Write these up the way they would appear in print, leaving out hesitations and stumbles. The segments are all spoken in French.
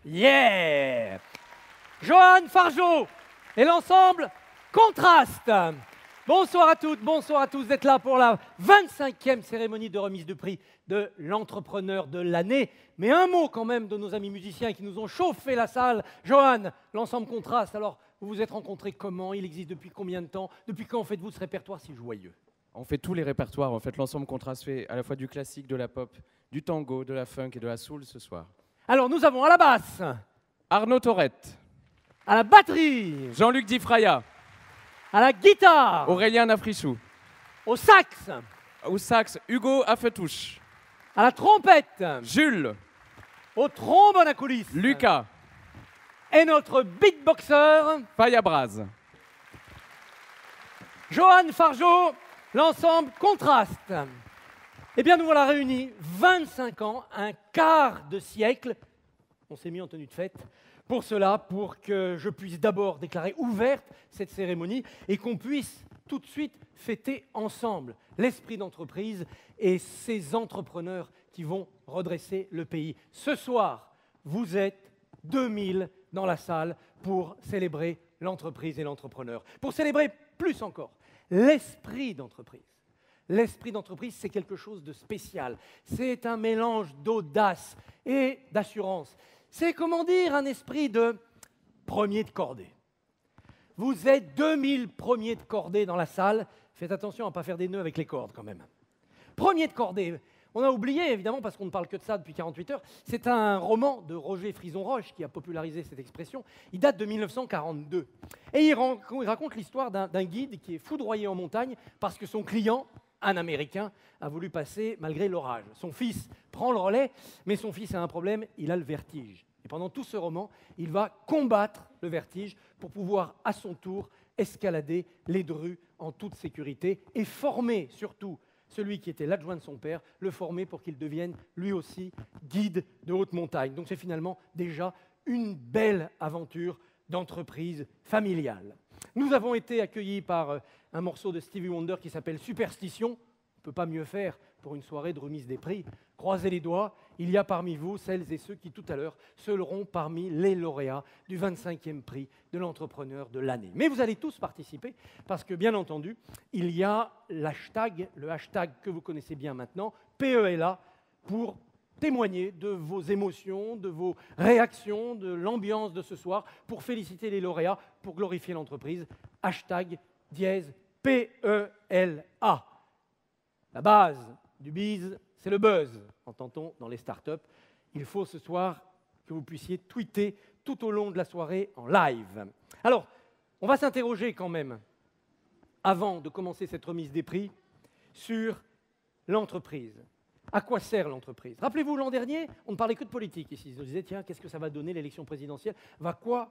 Yeah! Johan Fargeau et l'ensemble Contraste. Bonsoir à toutes, bonsoir à tous d'être là pour la 25e cérémonie de remise de prix de l'entrepreneur de l'année. Mais un mot quand même de nos amis musiciens qui nous ont chauffé la salle. Johan, l'ensemble Contraste, alors vous vous êtes rencontrés comment? Il existe depuis combien de temps? Depuis quand faites-vous ce répertoire si joyeux? On fait tous les répertoires, en fait. L'ensemble Contraste fait à la fois du classique, de la pop, du tango, de la funk et de la soul ce soir. Alors nous avons à la basse Arnaud Taurette. À la batterie Jean-Luc Difraya. À la guitare Aurélien Africhou. Au sax Au sax, Hugo Affetouche. À la trompette Jules. Au trombone à coulisses Lucas. Et notre beatboxer Faya Braz. Johan Fargeau, l'ensemble Contraste. Eh bien, nous voilà réunis, 25 ans, un quart de siècle. On s'est mis en tenue de fête pour cela, pour que je puisse d'abord déclarer ouverte cette cérémonie et qu'on puisse tout de suite fêter ensemble l'esprit d'entreprise et ces entrepreneurs qui vont redresser le pays. Ce soir, vous êtes 2000 dans la salle pour célébrer l'entreprise et l'entrepreneur. Pour célébrer plus encore l'esprit d'entreprise. L'esprit d'entreprise, c'est quelque chose de spécial. C'est un mélange d'audace et d'assurance. C'est, comment dire, un esprit de premier de cordée. Vous êtes 2000 premiers de cordée dans la salle. Faites attention à ne pas faire des nœuds avec les cordes quand même. Premier de cordée. On a oublié, évidemment, parce qu'on ne parle que de ça depuis 48 heures, c'est un roman de Roger Frison-Roche qui a popularisé cette expression. Il date de 1942. Et il raconte l'histoire d'un guide qui est foudroyé en montagne parce que son client, un Américain, a voulu passer malgré l'orage. Son fils prend le relais, mais son fils a un problème, il a le vertige. Et pendant tout ce roman, il va combattre le vertige pour pouvoir, à son tour, escalader les drues en toute sécurité et former surtout celui qui était l'adjoint de son père, le former pour qu'il devienne lui aussi guide de haute montagne. Donc c'est finalement déjà une belle aventure d'entreprise familiale. Nous avons été accueillis par un morceau de Stevie Wonder qui s'appelle Superstition. On ne peut pas mieux faire pour une soirée de remise des prix. Croisez les doigts, il y a parmi vous celles et ceux qui tout à l'heure seront parmi les lauréats du 25e prix de l'entrepreneur de l'année. Mais vous allez tous participer parce que, bien entendu, il y a le hashtag que vous connaissez bien maintenant, PELA, pour témoigner de vos émotions, de vos réactions, de l'ambiance de ce soir, pour féliciter les lauréats, pour glorifier l'entreprise. Hashtag dièse PELA. La base du biz, c'est le buzz, entend-on dans les startups. Il faut ce soir que vous puissiez tweeter tout au long de la soirée en live. Alors, on va s'interroger quand même, avant de commencer cette remise des prix, sur l'entreprise. À quoi sert l'entreprise? Rappelez-vous, l'an dernier, on ne parlait que de politique ici. On disait, tiens, qu'est-ce que ça va donner l'élection présidentielle? Vers quoi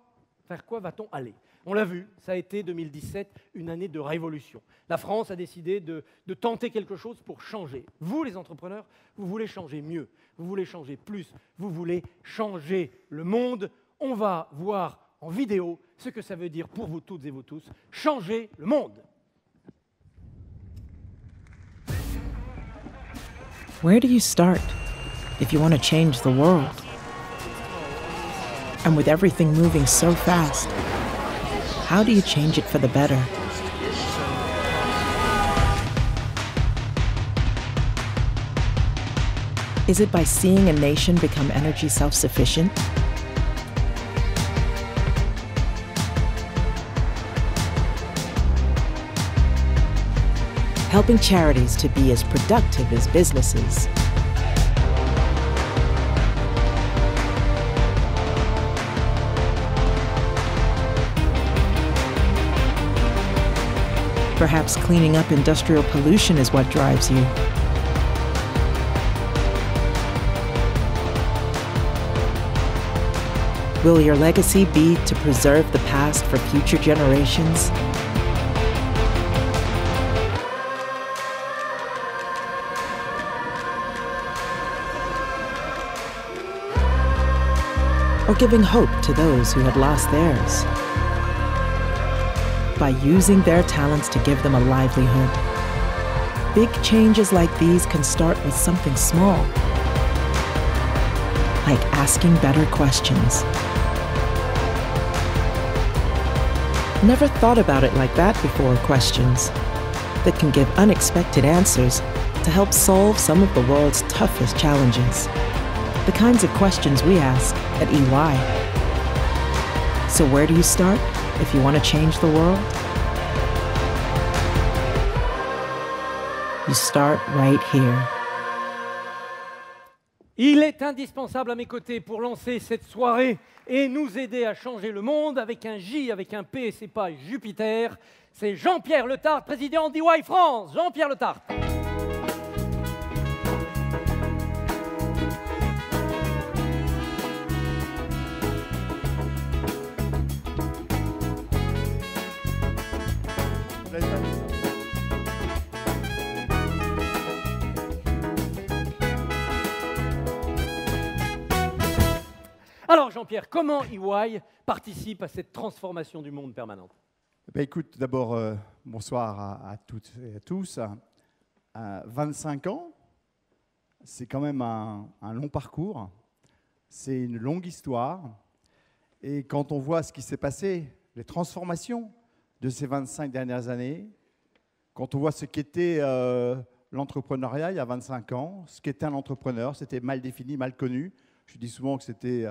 va-t-on aller? On l'a vu, ça a été 2017, une année de révolution. La France a décidé de tenter quelque chose pour changer. Vous, les entrepreneurs, vous voulez changer mieux, vous voulez changer plus, vous voulez changer le monde. On va voir en vidéo ce que ça veut dire pour vous toutes et vous tous, changer le monde. Where do you start if you want to change the world? And with everything moving so fast, how do you change it for the better? Is it by seeing a nation become energy self-sufficient? Helping charities to be as productive as businesses. Perhaps cleaning up industrial pollution is what drives you. Will your legacy be to preserve the past for future generations? Or giving hope to those who had lost theirs? By using their talents to give them a livelihood. Big changes like these can start with something small, like asking better questions. Never thought about it like that before, questions that can give unexpected answers to help solve some of the world's toughest challenges. The kinds of questions we ask at EY. So where do you start if you want to change the world? You start right here. Il est indispensable à mes côtés pour lancer cette soirée et nous aider à changer le monde avec un J, avec un P, et c'est pas Jupiter, c'est Jean-Pierre Letarte, président d'EY France. Jean-Pierre Letarte. Alors Jean-Pierre, comment EY participe à cette transformation du monde permanente? Écoute, d'abord, bonsoir à toutes et à tous. 25 ans, c'est quand même un long parcours, c'est une longue histoire. Et quand on voit ce qui s'est passé, les transformations de ces 25 dernières années, quand on voit ce qu'était l'entrepreneuriat il y a 25 ans, ce qu'était un entrepreneur, c'était mal défini, mal connu. Je dis souvent que c'était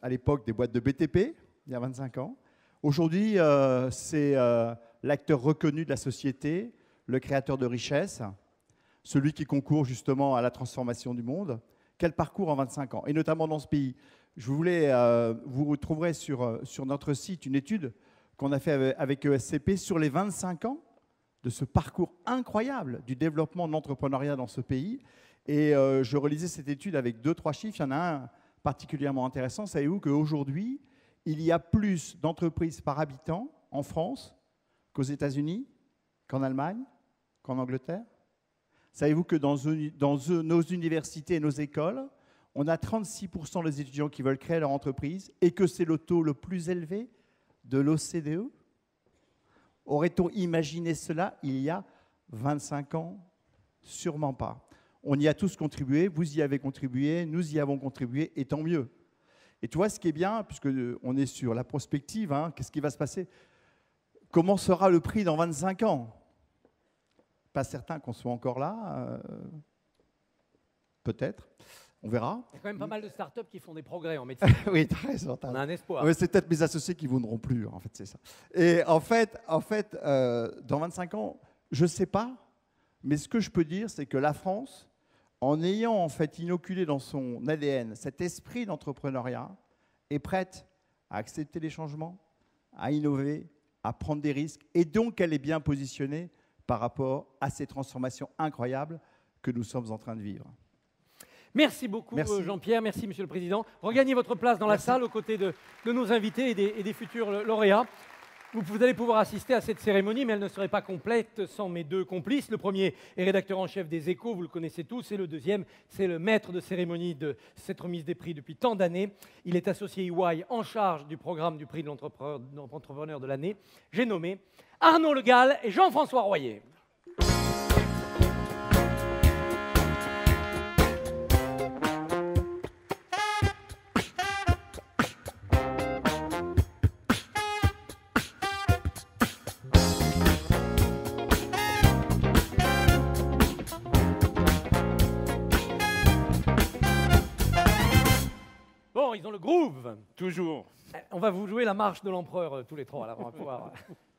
à l'époque des boîtes de BTP, il y a 25 ans. Aujourd'hui, c'est l'acteur reconnu de la société, le créateur de richesse, celui qui concourt justement à la transformation du monde. Quel parcours en 25 ans, et notamment dans ce pays. Je voulais, vous retrouverez sur notre site une étude qu'on a fait avec ESCP sur les 25 ans de ce parcours incroyable du développement de l'entrepreneuriat dans ce pays. Et je relisais cette étude avec 2-3 chiffres. Il y en a un particulièrement intéressant. Savez-vous qu'aujourd'hui, il y a plus d'entreprises par habitant en France qu'aux États-Unis, qu'en Allemagne, qu'en Angleterre? Savez-vous que dans nos universités et nos écoles, on a 36% des étudiants qui veulent créer leur entreprise et que c'est le taux le plus élevé de l'OCDE? Aurait-on imaginé cela il y a 25 ans? Sûrement pas. On y a tous contribué, vous y avez contribué, nous y avons contribué, et tant mieux. Et tu vois, ce qui est bien, puisqu'on est sur la prospective, hein, qu'est-ce qui va se passer? Comment sera le prix dans 25 ans? Pas certain qu'on soit encore là, peut-être, on verra. Il y a quand même pas mal de startups qui font des progrès en médecine. Oui, tu as raison. On a un espoir. Oui, c'est peut-être mes associés qui ne voudront plus, en fait, c'est ça. Et en fait dans 25 ans, je ne sais pas, mais ce que je peux dire, c'est que la France, en ayant en fait inoculé dans son ADN cet esprit d'entrepreneuriat, est prête à accepter les changements, à innover, à prendre des risques, et donc elle est bien positionnée par rapport à ces transformations incroyables que nous sommes en train de vivre. Merci beaucoup Jean-Pierre, merci Monsieur le Président. Regagnez votre place dans la salle aux côtés de nos invités et des futurs lauréats. Vous allez pouvoir assister à cette cérémonie, mais elle ne serait pas complète sans mes deux complices. Le premier est rédacteur en chef des Échos, vous le connaissez tous, et le deuxième, c'est le maître de cérémonie de cette remise des prix depuis tant d'années. Il est associé EY en charge du programme du prix de l'entrepreneur de l'année. J'ai nommé Arnaud Le Gall et Jean-François Royer. Bon, ils ont le groove. Toujours. On va vous jouer la marche de l'empereur tous les trois. Alors on va pouvoir...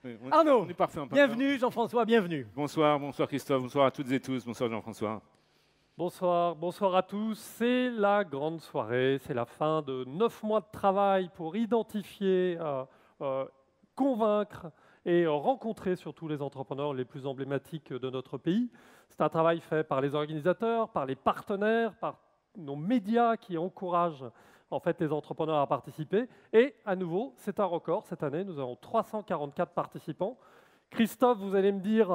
Oui, Arnaud, on est parfait, bienvenue. Jean-François, bienvenue. Bonsoir, bonsoir Christophe, bonsoir à toutes et tous, bonsoir Jean-François. Bonsoir, bonsoir à tous. C'est la grande soirée, c'est la fin de 9 mois de travail pour identifier, convaincre et rencontrer surtout les entrepreneurs les plus emblématiques de notre pays. C'est un travail fait par les organisateurs, par les partenaires, par nos médias qui encouragent en fait, les entrepreneurs à participer. Et à nouveau, c'est un record. Cette année, nous avons 344 participants. Christophe, vous allez me dire,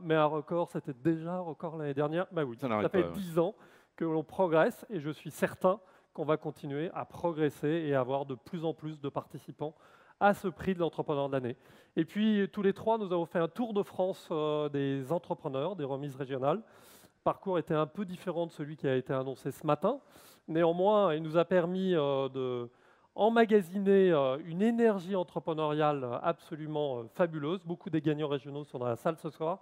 mais un record, c'était déjà un record l'année dernière. Ben oui, ça fait 10 ans que l'on progresse et je suis certain qu'on va continuer à progresser et avoir de plus en plus de participants à ce prix de l'entrepreneur de l'année. Et puis, tous les trois, nous avons fait un tour de France des entrepreneurs, des remises régionales. Le parcours était un peu différent de celui qui a été annoncé ce matin. Néanmoins, il nous a permis d'emmagasiner une énergie entrepreneuriale absolument fabuleuse. Beaucoup des gagnants régionaux sont dans la salle ce soir.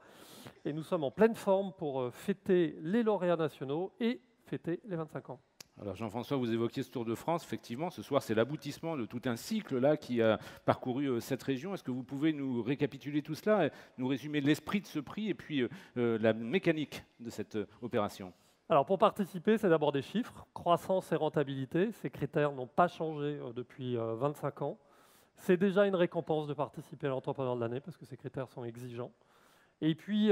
Et nous sommes en pleine forme pour fêter les lauréats nationaux et fêter les 25 ans. Alors Jean-François, vous évoquiez ce Tour de France. Effectivement, ce soir, c'est l'aboutissement de tout un cycle là, qui a parcouru cette région. Est-ce que vous pouvez nous récapituler tout cela, nous résumer l'esprit de ce prix et puis la mécanique de cette opération? Alors pour participer, c'est d'abord des chiffres, croissance et rentabilité. Ces critères n'ont pas changé depuis 25 ans. C'est déjà une récompense de participer à l'entrepreneur de l'année parce que ces critères sont exigeants. Et puis,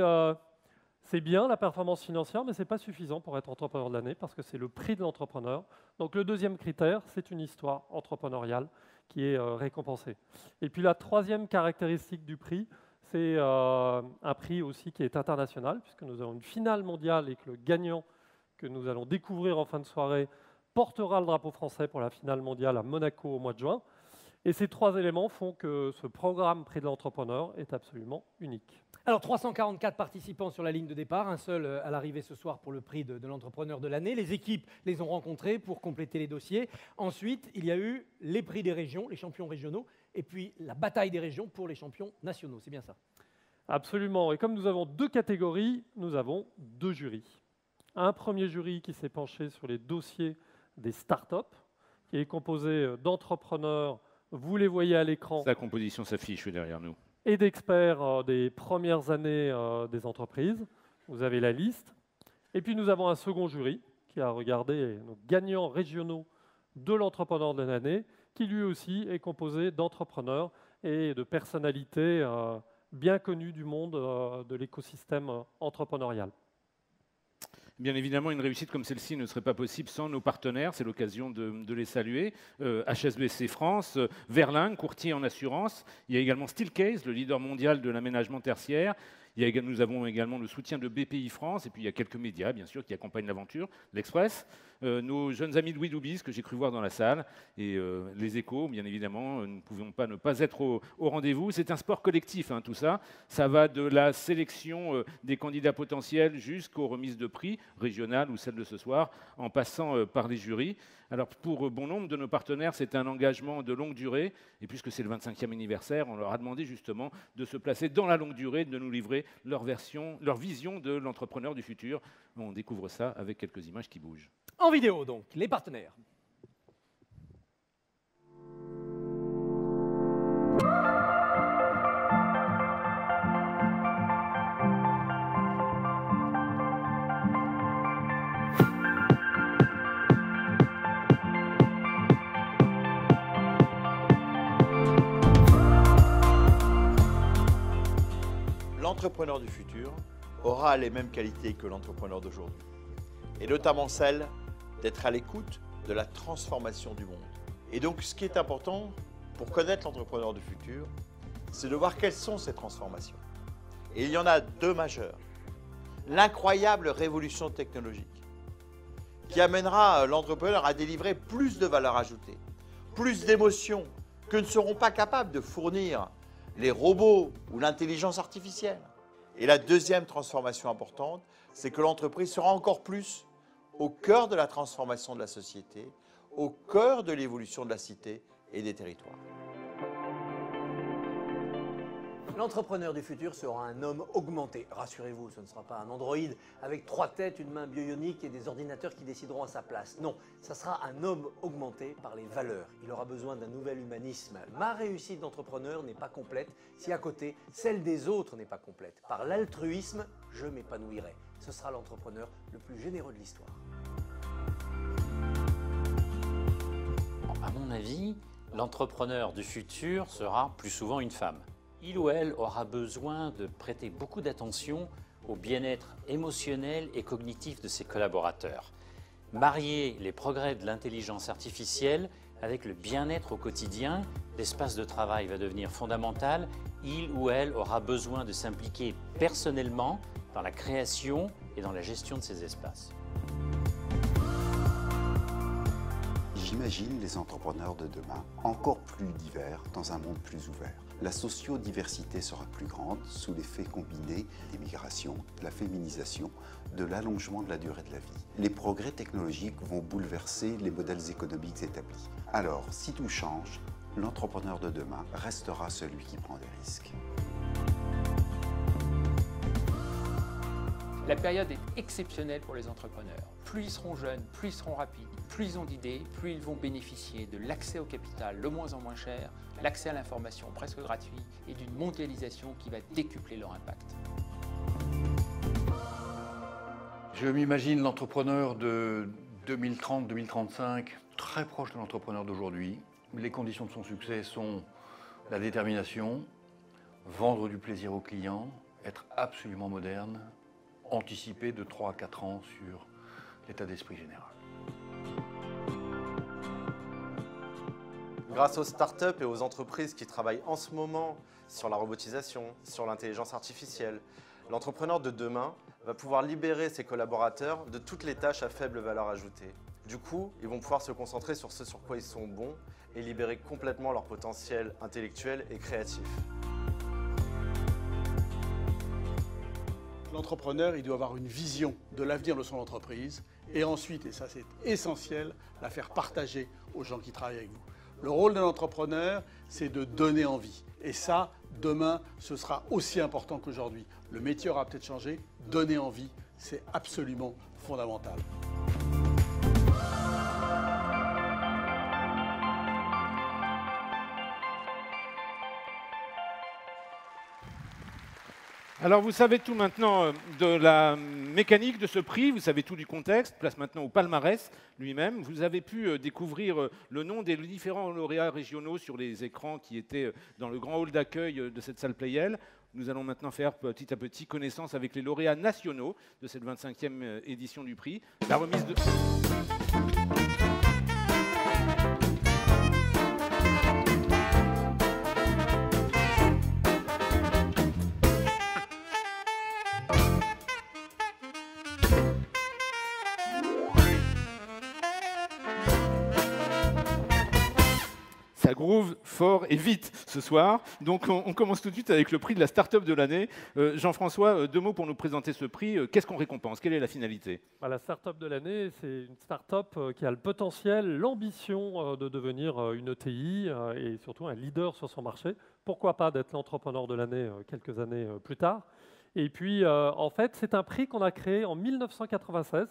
c'est bien la performance financière, mais ce n'est pas suffisant pour être entrepreneur de l'année parce que c'est le prix de l'entrepreneur. Donc le deuxième critère, c'est une histoire entrepreneuriale qui est récompensée. Et puis la troisième caractéristique du prix, c'est un prix aussi qui est international puisque nous avons une finale mondiale et que le gagnant que nous allons découvrir en fin de soirée portera le drapeau français pour la finale mondiale à Monaco au mois de juin. Et ces trois éléments font que ce programme Prix de l'entrepreneur est absolument unique. Alors 344 participants sur la ligne de départ, un seul à l'arrivée ce soir pour le prix de l'entrepreneur de l'année. Les équipes les ont rencontrés pour compléter les dossiers. Ensuite, il y a eu les prix des régions, les champions régionaux, et puis la bataille des régions pour les champions nationaux. C'est bien ça? Absolument. Et comme nous avons deux catégories, nous avons deux jurys. Un premier jury qui s'est penché sur les dossiers des startups, qui est composé d'entrepreneurs, vous les voyez à l'écran. Sa composition s'affiche derrière nous. Et d'experts des premières années des entreprises. Vous avez la liste. Et puis nous avons un second jury qui a regardé nos gagnants régionaux de l'entrepreneur de l'année, qui lui aussi est composé d'entrepreneurs et de personnalités bien connues du monde de l'écosystème entrepreneurial. Bien évidemment, une réussite comme celle-ci ne serait pas possible sans nos partenaires. C'est l'occasion de les saluer. HSBC France, Verling, courtier en assurance. Il y a également Steelcase, le leader mondial de l'aménagement tertiaire. Nous avons également le soutien de BPI France. Et puis, il y a quelques médias, bien sûr, qui accompagnent l'aventure. L'Express, nos jeunes amis de Louis Doubis, que j'ai cru voir dans la salle. Et les Échos, bien évidemment. Nous ne pouvons pas ne pas être au rendez-vous. C'est un sport collectif, hein, tout ça. Ça va de la sélection des candidats potentiels jusqu'aux remises de prix, régionales ou celles de ce soir, en passant par les jurys. Alors, pour bon nombre de nos partenaires, c'est un engagement de longue durée. Et puisque c'est le 25e anniversaire, on leur a demandé justement de se placer dans la longue durée, de nous livrer leur vision de l'entrepreneur du futur. On découvre ça avec quelques images qui bougent. En vidéo, donc, les partenaires. L'entrepreneur du futur aura les mêmes qualités que l'entrepreneur d'aujourd'hui, et notamment celle d'être à l'écoute de la transformation du monde. Et donc, ce qui est important pour connaître l'entrepreneur du futur, c'est de voir quelles sont ces transformations. Et il y en a deux majeures. L'incroyable révolution technologique qui amènera l'entrepreneur à délivrer plus de valeur ajoutée, plus d'émotions que ne seront pas capables de fournir les robots ou l'intelligence artificielle. Et la deuxième transformation importante, c'est que l'entreprise sera encore plus au cœur de la transformation de la société, au cœur de l'évolution de la cité et des territoires. L'entrepreneur du futur sera un homme augmenté. Rassurez-vous, ce ne sera pas un androïde avec 3 têtes, une main bionique et des ordinateurs qui décideront à sa place. Non, ça sera un homme augmenté par les valeurs. Il aura besoin d'un nouvel humanisme. Ma réussite d'entrepreneur n'est pas complète si à côté, celle des autres n'est pas complète. Par l'altruisme, je m'épanouirai. Ce sera l'entrepreneur le plus généreux de l'histoire. À mon avis, l'entrepreneur du futur sera plus souvent une femme. Il ou elle aura besoin de prêter beaucoup d'attention au bien-être émotionnel et cognitif de ses collaborateurs. Marier les progrès de l'intelligence artificielle avec le bien-être au quotidien, l'espace de travail va devenir fondamental. Il ou elle aura besoin de s'impliquer personnellement dans la création et dans la gestion de ces espaces. J'imagine les entrepreneurs de demain encore plus divers dans un monde plus ouvert. La sociodiversité sera plus grande sous l'effet combiné des migrations, de la féminisation, de l'allongement de la durée de la vie. Les progrès technologiques vont bouleverser les modèles économiques établis. Alors, si tout change, l'entrepreneur de demain restera celui qui prend des risques. La période est exceptionnelle pour les entrepreneurs. Plus ils seront jeunes, plus ils seront rapides, plus ils ont d'idées, plus ils vont bénéficier de l'accès au capital de moins en moins cher, l'accès à l'information presque gratuit et d'une mondialisation qui va décupler leur impact. Je m'imagine l'entrepreneur de 2030-2035 très proche de l'entrepreneur d'aujourd'hui. Les conditions de son succès sont la détermination, vendre du plaisir aux clients, être absolument moderne, anticiper de 3 à 4 ans sur l'état d'esprit général. Grâce aux startups et aux entreprises qui travaillent en ce moment sur la robotisation, sur l'intelligence artificielle, l'entrepreneur de demain va pouvoir libérer ses collaborateurs de toutes les tâches à faible valeur ajoutée. Du coup, ils vont pouvoir se concentrer sur ce sur quoi ils sont bons et libérer complètement leur potentiel intellectuel et créatif. L'entrepreneur, il doit avoir une vision de l'avenir de son entreprise et ensuite, et ça c'est essentiel, la faire partager aux gens qui travaillent avec vous. Le rôle d'un entrepreneur, c'est de donner envie. Et ça, demain, ce sera aussi important qu'aujourd'hui. Le métier aura peut-être changé, donner envie, c'est absolument fondamental. Alors vous savez tout maintenant de la mécanique de ce prix, vous savez tout du contexte, place maintenant au palmarès lui-même. Vous avez pu découvrir le nom des différents lauréats régionaux sur les écrans qui étaient dans le grand hall d'accueil de cette salle Playel. Nous allons maintenant faire petit à petit connaissance avec les lauréats nationaux de cette 25e édition du prix. La remise de... Ça groove fort et vite ce soir. Donc on commence tout de suite avec le prix de la start-up de l'année. Jean-François, 2 mots pour nous présenter ce prix. Qu'est-ce qu'on récompense? Quelle est la finalité? La start-up de l'année, c'est une start-up qui a le potentiel, l'ambition de devenir une ETI et surtout un leader sur son marché. Pourquoi pas d'être l'entrepreneur de l'année quelques années plus tard. Et puis, en fait, c'est un prix qu'on a créé en 1996.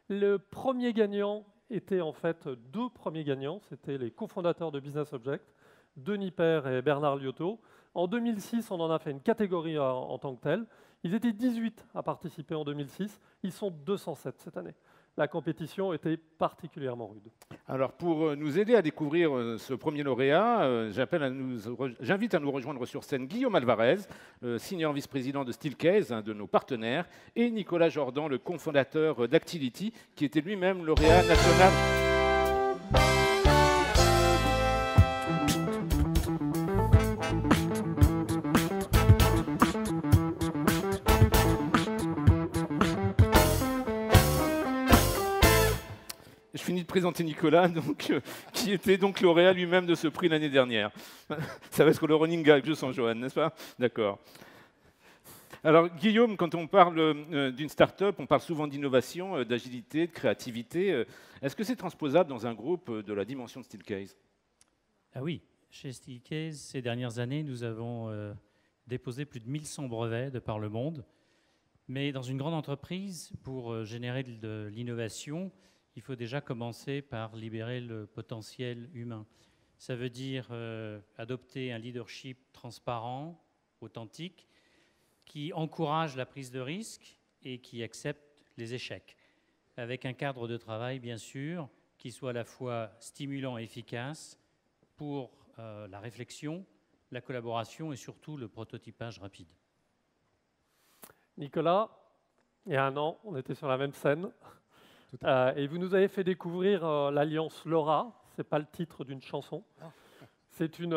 Le premier gagnant étaient en fait 2 premiers gagnants, c'était les cofondateurs de Business Object, Denis Père et Bernard Liotto. En 2006, on en a fait une catégorie en tant que telle. Ils étaient 18 à participer en 2006, ils sont 207 cette année. La compétition était particulièrement rude. Alors pour nous aider à découvrir ce premier lauréat, j'invite à nous rejoindre sur scène Guillaume Alvarez, senior vice-président de Steelcase, un de nos partenaires, et Nicolas Jordan, le cofondateur d'Actility, qui était lui-même lauréat national. Je finis de présenter Nicolas, donc, qui était donc lauréat lui-même de ce prix l'année dernière. Ça va être le running gag, je sens, Johan, n'est-ce pas? D'accord. Alors, Guillaume, quand on parle d'une start-up, on parle souvent d'innovation, d'agilité, de créativité. Est-ce que c'est transposable dans un groupe de la dimension de Steelcase? Ah oui, chez Steelcase, ces dernières années, nous avons déposé plus de 1100 brevets de par le monde. Mais dans une grande entreprise, pour générer de l'innovation, il faut déjà commencer par libérer le potentiel humain. Ça veut dire adopter un leadership transparent, authentique, qui encourage la prise de risque et qui accepte les échecs, avec un cadre de travail, bien sûr, qui soit à la fois stimulant et efficace pour la réflexion, la collaboration et surtout le prototypage rapide. Nicolas, il y a 1 an, on était sur la même scène. Et vous nous avez fait découvrir l'alliance LoRa. Ce n'est pas le titre d'une chanson. C'est une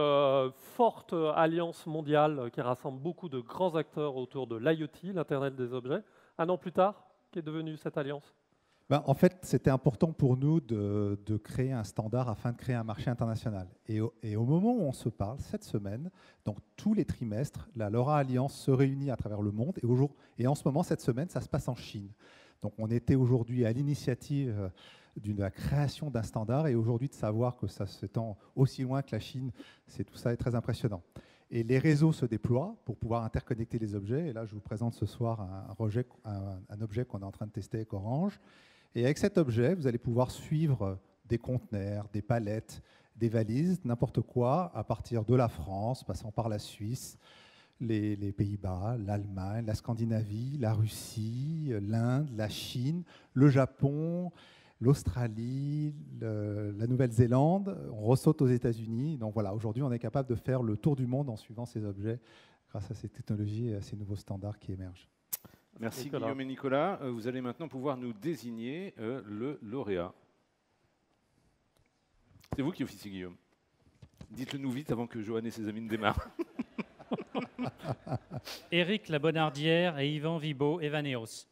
forte alliance mondiale qui rassemble beaucoup de grands acteurs autour de l'IoT, l'Internet des objets. Un an plus tard, qu'est devenue cette alliance ? En fait, c'était important pour nous de créer un standard afin de créer un marché international. Et au moment où on se parle, cette semaine, donc tous les trimestres, la LoRa Alliance se réunit à travers le monde. Et en ce moment, cette semaine, ça se passe en Chine. Donc on était aujourd'hui à l'initiative de la création d'un standard. Et aujourd'hui, de savoir que ça s'étend aussi loin que la Chine, tout ça est très impressionnant. Et les réseaux se déploient pour pouvoir interconnecter les objets. Et là, je vous présente ce soir un objet qu'on est en train de tester avec Orange. Et avec cet objet, vous allez pouvoir suivre des conteneurs, des palettes, des valises, n'importe quoi, à partir de la France, passant par la Suisse, les Pays-Bas, l'Allemagne, la Scandinavie, la Russie, l'Inde, la Chine, le Japon, l'Australie, la Nouvelle-Zélande. On ressaute aux États-Unis. Donc voilà, aujourd'hui, on est capable de faire le tour du monde en suivant ces objets grâce à ces technologies et à ces nouveaux standards qui émergent. Merci Guillaume et Nicolas. Vous allez maintenant pouvoir nous désigner le lauréat. C'est vous qui officiez, Guillaume. Dites-le nous vite avant que Johan et ses amis ne démarrent. Éric Labonardière et Yvan Vibo, Evaneos.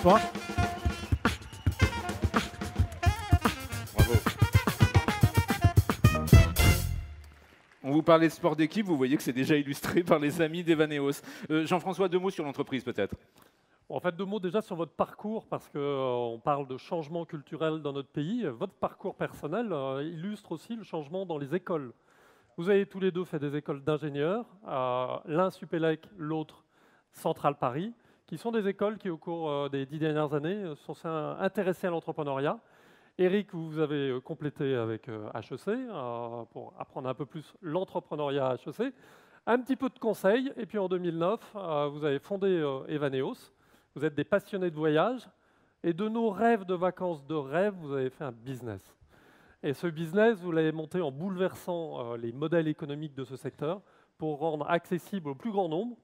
Bravo. On vous parlait de sport d'équipe, vous voyez que c'est déjà illustré par les amis d'Evaneos. Jean-François, 2 mots sur l'entreprise peut-être. En fait, 2 mots déjà sur votre parcours, parce qu'on parle de changement culturel dans notre pays. Votre parcours personnel illustre aussi le changement dans les écoles. Vous avez tous les deux fait des écoles d'ingénieurs, l'un Supélec, l'autre Centrale Paris, qui sont des écoles qui, au cours des 10 dernières années, sont intéressées à l'entrepreneuriat. Éric, vous avez complété avec HEC pour apprendre un peu plus l'entrepreneuriat à HEC. Un petit peu de conseils, et puis en 2009, vous avez fondé Evaneos. Vous êtes des passionnés de voyage, et de nos rêves de vacances de rêve, vous avez fait un business. Et ce business, vous l'avez monté en bouleversant les modèles économiques de ce secteur pour rendre accessible au plus grand nombre,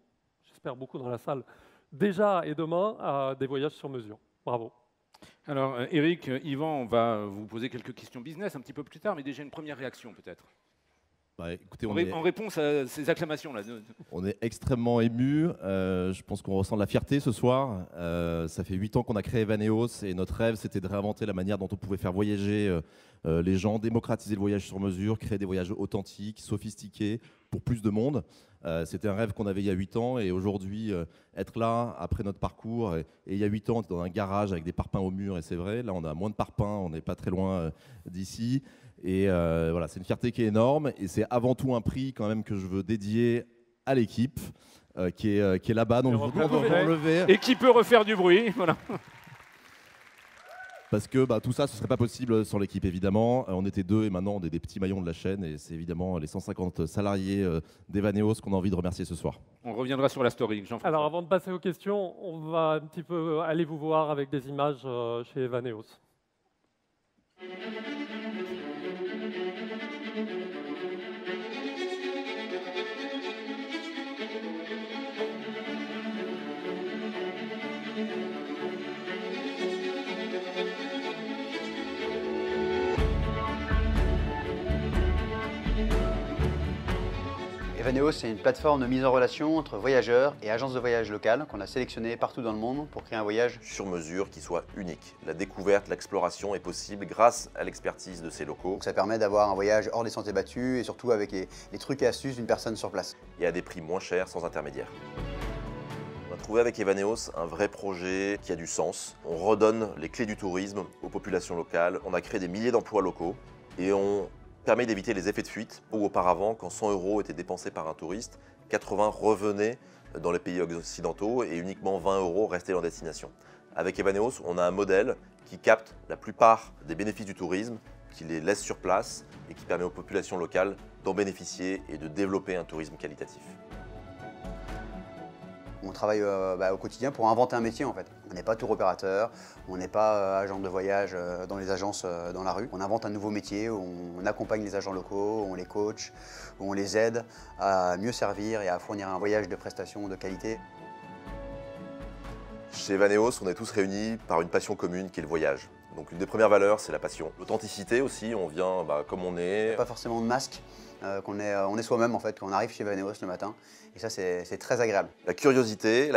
j'espère beaucoup dans la salle, déjà et demain, des voyages sur mesure. Bravo. Alors, Éric, Yvan, on va vous poser quelques questions business un petit peu plus tard, mais déjà une première réaction peut-être. Écoutez, en réponse à ces acclamations-là. On est extrêmement ému. Je pense qu'on ressent de la fierté ce soir. Ça fait 8 ans qu'on a créé Evaneos et notre rêve, c'était de réinventer la manière dont on pouvait faire voyager les gens, démocratiser le voyage sur mesure, créer des voyages authentiques, sophistiqués, pour plus de monde. C'était un rêve qu'on avait il y a 8 ans et aujourd'hui, être là, après notre parcours, et il y a 8 ans, on était dans un garage avec des parpaings au mur, et c'est vrai, là on a moins de parpaings, on n'est pas très loin d'ici. Et voilà, c'est une fierté qui est énorme et c'est avant tout un prix quand même que je veux dédier à l'équipe qui est là-bas, donc je vous demande de relever. Et qui peut refaire du bruit, voilà. Parce que tout ça, ce ne serait pas possible sans l'équipe, évidemment. On était 2 et maintenant, on est des petits maillons de la chaîne. Et c'est évidemment les 150 salariés d'Evaneos qu'on a envie de remercier ce soir. On reviendra sur la story, Jean-François. Alors, avant de passer aux questions, on va un petit peu aller vous voir avec des images chez Evaneos. Evaneos, c'est une plateforme de mise en relation entre voyageurs et agences de voyage locales qu'on a sélectionnées partout dans le monde pour créer un voyage sur mesure qui soit unique. La découverte, l'exploration est possible grâce à l'expertise de ces locaux. Donc ça permet d'avoir un voyage hors des sentiers battus et surtout avec les trucs et astuces d'une personne sur place. Et à des prix moins chers, sans intermédiaire. On a trouvé avec Evaneos un vrai projet qui a du sens. On redonne les clés du tourisme aux populations locales. On a créé des milliers d'emplois locaux et on permet d'éviter les effets de fuite où auparavant, quand 100 € étaient dépensés par un touriste, 80 revenaient dans les pays occidentaux et uniquement 20 € restaient en destination. Avec Evaneos, on a un modèle qui capte la plupart des bénéfices du tourisme, qui les laisse sur place et qui permet aux populations locales d'en bénéficier et de développer un tourisme qualitatif. On travaille au quotidien pour inventer un métier en fait. On n'est pas tour opérateur, on n'est pas agent de voyage dans les agences dans la rue. On invente un nouveau métier, on accompagne les agents locaux, on les coach, on les aide à mieux servir et à fournir un voyage de prestations de qualité. Chez Evaneos, on est tous réunis par une passion commune qui est le voyage. Donc une des premières valeurs, c'est la passion. L'authenticité aussi, on vient comme on est. Pas forcément de masque, on est soi-même en fait quand on arrive chez Evaneos le matin. Et ça, c'est très agréable. La curiosité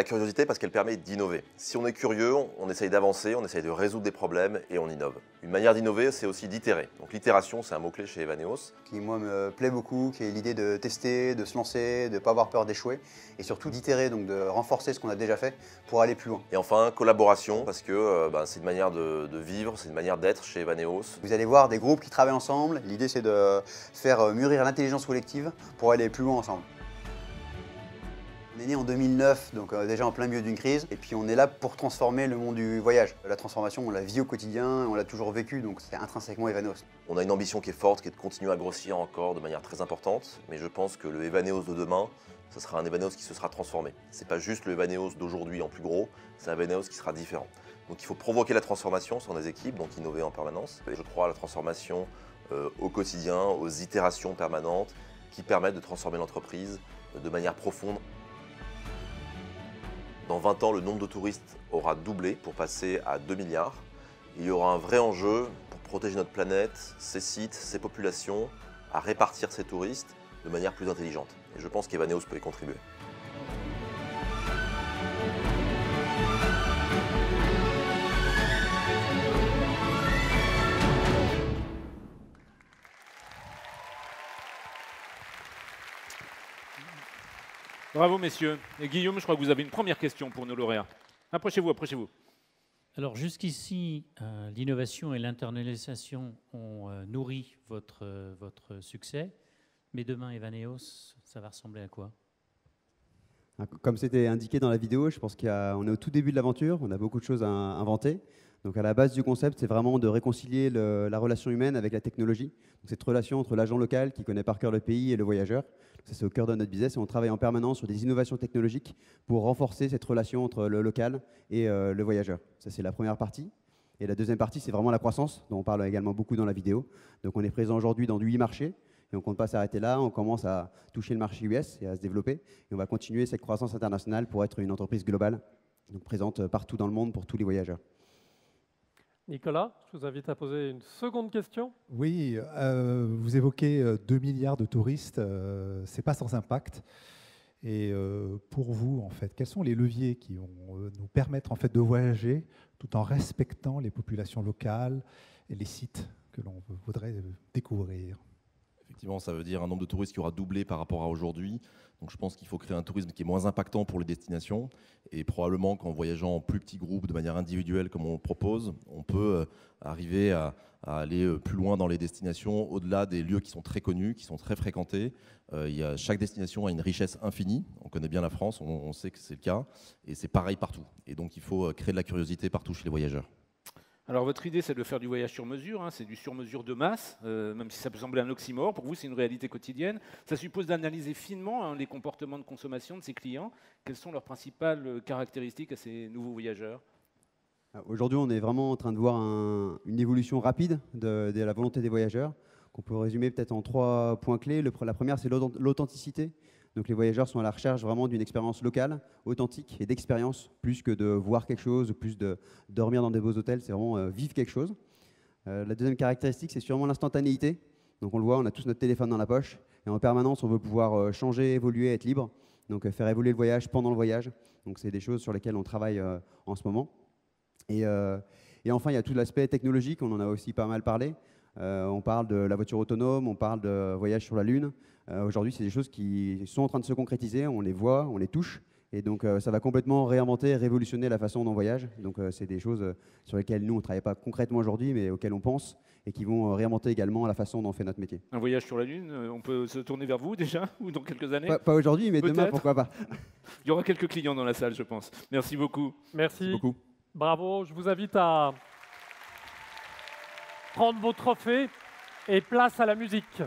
parce qu'elle permet d'innover. Si on est curieux, on essaye d'avancer, on essaye de résoudre des problèmes et on innove. Une manière d'innover, c'est aussi d'itérer. Donc l'itération, c'est un mot-clé chez Evaneos. Qui, moi, me plaît beaucoup, qui est l'idée de tester, de se lancer, de ne pas avoir peur d'échouer. Et surtout d'itérer, donc de renforcer ce qu'on a déjà fait pour aller plus loin. Et enfin, collaboration, parce que c'est une manière de vivre, c'est une manière d'être chez Evaneos. Vous allez voir des groupes qui travaillent ensemble. L'idée, c'est de faire mûrir l'intelligence collective pour aller plus loin ensemble. On est né en 2009, donc déjà en plein milieu d'une crise, et puis on est là pour transformer le monde du voyage. La transformation, on la vit au quotidien, on l'a toujours vécu, donc c'est intrinsèquement Evaneos. On a une ambition qui est forte, qui est de continuer à grossir encore de manière très importante, mais je pense que le Evaneos de demain, ce sera un Evaneos qui se sera transformé. C'est pas juste le Evaneos d'aujourd'hui en plus gros, c'est un Evaneos qui sera différent. Donc il faut provoquer la transformation sur des équipes, donc innover en permanence. Et je crois à la transformation au quotidien, aux itérations permanentes qui permettent de transformer l'entreprise de manière profonde. Dans 20 ans, le nombre de touristes aura doublé pour passer à 2 milliards. Il y aura un vrai enjeu pour protéger notre planète, ses sites, ses populations, à répartir ces touristes de manière plus intelligente. Et je pense qu'Evaneos peut y contribuer. Bravo, messieurs. Et Guillaume, je crois que vous avez une première question pour nos lauréats. Approchez-vous, approchez-vous. Alors jusqu'ici, l'innovation et l'internalisation ont nourri votre succès. Mais demain, Evaneos, ça va ressembler à quoi? Comme c'était indiqué dans la vidéo, je pense qu'on est au tout début de l'aventure, on a beaucoup de choses à inventer. Donc à la base du concept, c'est vraiment de réconcilier la relation humaine avec la technologie. Donc cette relation entre l'agent local qui connaît par cœur le pays et le voyageur. Ça, c'est au cœur de notre business et on travaille en permanence sur des innovations technologiques pour renforcer cette relation entre le local et le voyageur. Ça, c'est la première partie. Et la deuxième partie, c'est vraiment la croissance, dont on parle également beaucoup dans la vidéo. Donc on est présent aujourd'hui dans 8 marchés. Et on ne compte pas s'arrêter là, on commence à toucher le marché US et à se développer. Et on va continuer cette croissance internationale pour être une entreprise globale, donc présente partout dans le monde pour tous les voyageurs. Nicolas, je vous invite à poser une seconde question. Oui, vous évoquez 2 milliards de touristes, ce n'est pas sans impact. Et pour vous, en fait, quels sont les leviers qui vont nous permettre en fait, de voyager tout en respectant les populations locales et les sites que l'on voudrait découvrir? Effectivement, ça veut dire un nombre de touristes qui aura doublé par rapport à aujourd'hui. Donc je pense qu'il faut créer un tourisme qui est moins impactant pour les destinations. Et probablement qu'en voyageant en plus petits groupes, de manière individuelle comme on le propose, on peut arriver à aller plus loin dans les destinations, au-delà des lieux qui sont très connus, qui sont très fréquentés. Chaque destination a une richesse infinie. On connaît bien la France, on sait que c'est le cas. Et c'est pareil partout. Et donc il faut créer de la curiosité partout chez les voyageurs. Alors votre idée, c'est de faire du voyage sur mesure, hein, c'est du sur-mesure de masse, même si ça peut sembler un oxymore, pour vous c'est une réalité quotidienne. Ça suppose d'analyser finement les comportements de consommation de ses clients. Quelles sont leurs principales caractéristiques à ces nouveaux voyageurs? Aujourd'hui, on est vraiment en train de voir une évolution rapide de la volonté des voyageurs, qu'on peut résumer peut-être en 3 points clés. La première, c'est l'authenticité. Donc les voyageurs sont à la recherche vraiment d'une expérience locale, authentique et d'expérience, plus que de voir quelque chose, plus de dormir dans des beaux hôtels, c'est vraiment vivre quelque chose. La deuxième caractéristique, c'est sûrement l'instantanéité. Donc on le voit, on a tous notre téléphone dans la poche et en permanence, on veut pouvoir changer, évoluer, être libre. Donc faire évoluer le voyage pendant le voyage. Donc c'est des choses sur lesquelles on travaille en ce moment. Et enfin, il y a tout l'aspect technologique, on en a aussi pas mal parlé. On parle de la voiture autonome, on parle de voyage sur la Lune. Aujourd'hui, c'est des choses qui sont en train de se concrétiser, on les voit, on les touche. Et donc, ça va complètement réinventer, révolutionner la façon dont on voyage. Donc, c'est des choses sur lesquelles nous, on ne travaille pas concrètement aujourd'hui, mais auxquelles on pense et qui vont réinventer également la façon dont on fait notre métier. Un voyage sur la Lune, on peut se tourner vers vous déjà, ou dans quelques années? Pas aujourd'hui, mais demain, pourquoi pas. Il y aura quelques clients dans la salle, je pense. Merci beaucoup. Merci beaucoup. Bravo. Je vous invite à prendre vos trophées et place à la musique.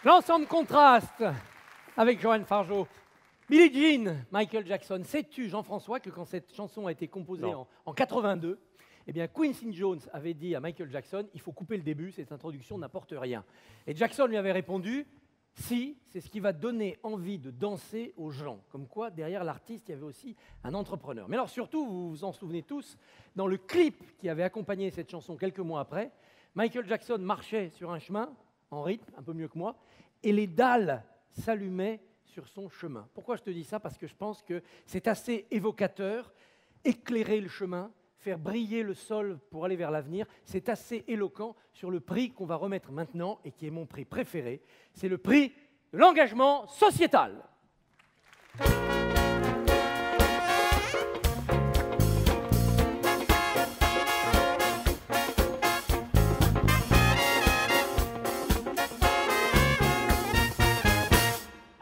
L'ensemble contraste avec Johan Fargeau. Billie Jean, Michael Jackson. Sais-tu, Jean-François, que quand cette chanson a été composée en 82, eh bien, Quincy Jones avait dit à Michael Jackson, il faut couper le début, cette introduction n'apporte rien. Et Jackson lui avait répondu, si, c'est ce qui va donner envie de danser aux gens. Comme quoi, derrière l'artiste, il y avait aussi un entrepreneur. Mais alors surtout, vous vous en souvenez tous, dans le clip qui avait accompagné cette chanson quelques mois après, Michael Jackson marchait sur un chemin, en rythme, un peu mieux que moi, et les dalles s'allumaient sur son chemin. Pourquoi je te dis ça? Parce que je pense que c'est assez évocateur, éclairer le chemin, faire briller le sol pour aller vers l'avenir, c'est assez éloquent sur le prix qu'on va remettre maintenant et qui est mon prix préféré, c'est le prix de l'engagement sociétal.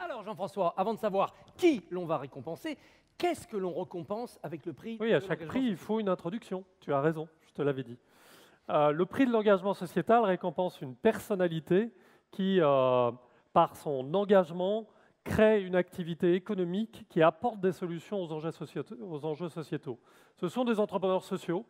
Alors Jean-François, avant de savoir qui l'on va récompenser, qu'est-ce que l'on récompense avec le prix? Oui, à chaque prix, il faut une introduction. Tu as raison, je te l'avais dit. Le prix de l'engagement sociétal récompense une personnalité qui, par son engagement, crée une activité économique qui apporte des solutions aux enjeux sociétaux. Ce sont des entrepreneurs sociaux.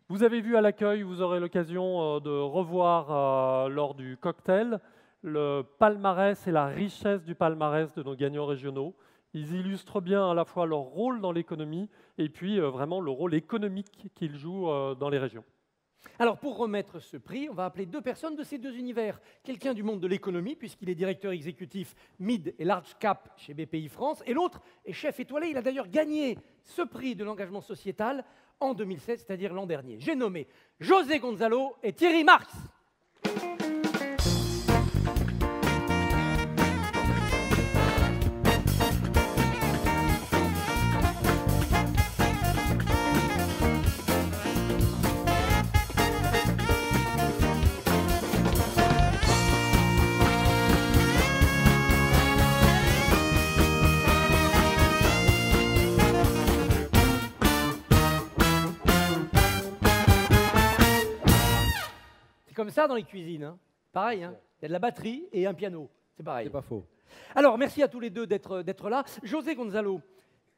Vous avez vu à l'accueil, vous aurez l'occasion de revoir lors du cocktail, le palmarès et la richesse du palmarès de nos gagnants régionaux. Ils illustrent bien à la fois leur rôle dans l'économie et puis vraiment le rôle économique qu'ils jouent dans les régions. Alors pour remettre ce prix, on va appeler deux personnes de ces deux univers. Quelqu'un du monde de l'économie, puisqu'il est directeur exécutif Mid et Large Cap chez BPI France, et l'autre est chef étoilé. Il a d'ailleurs gagné ce prix de l'engagement sociétal en 2007, c'est-à-dire l'an dernier. J'ai nommé José Gonzalo et Thierry Marx. Comme ça dans les cuisines, hein. Pareil, hein. Il y a de la batterie et un piano, c'est pareil. C'est pas faux. Alors, merci à tous les deux d'être là. José Gonzalo,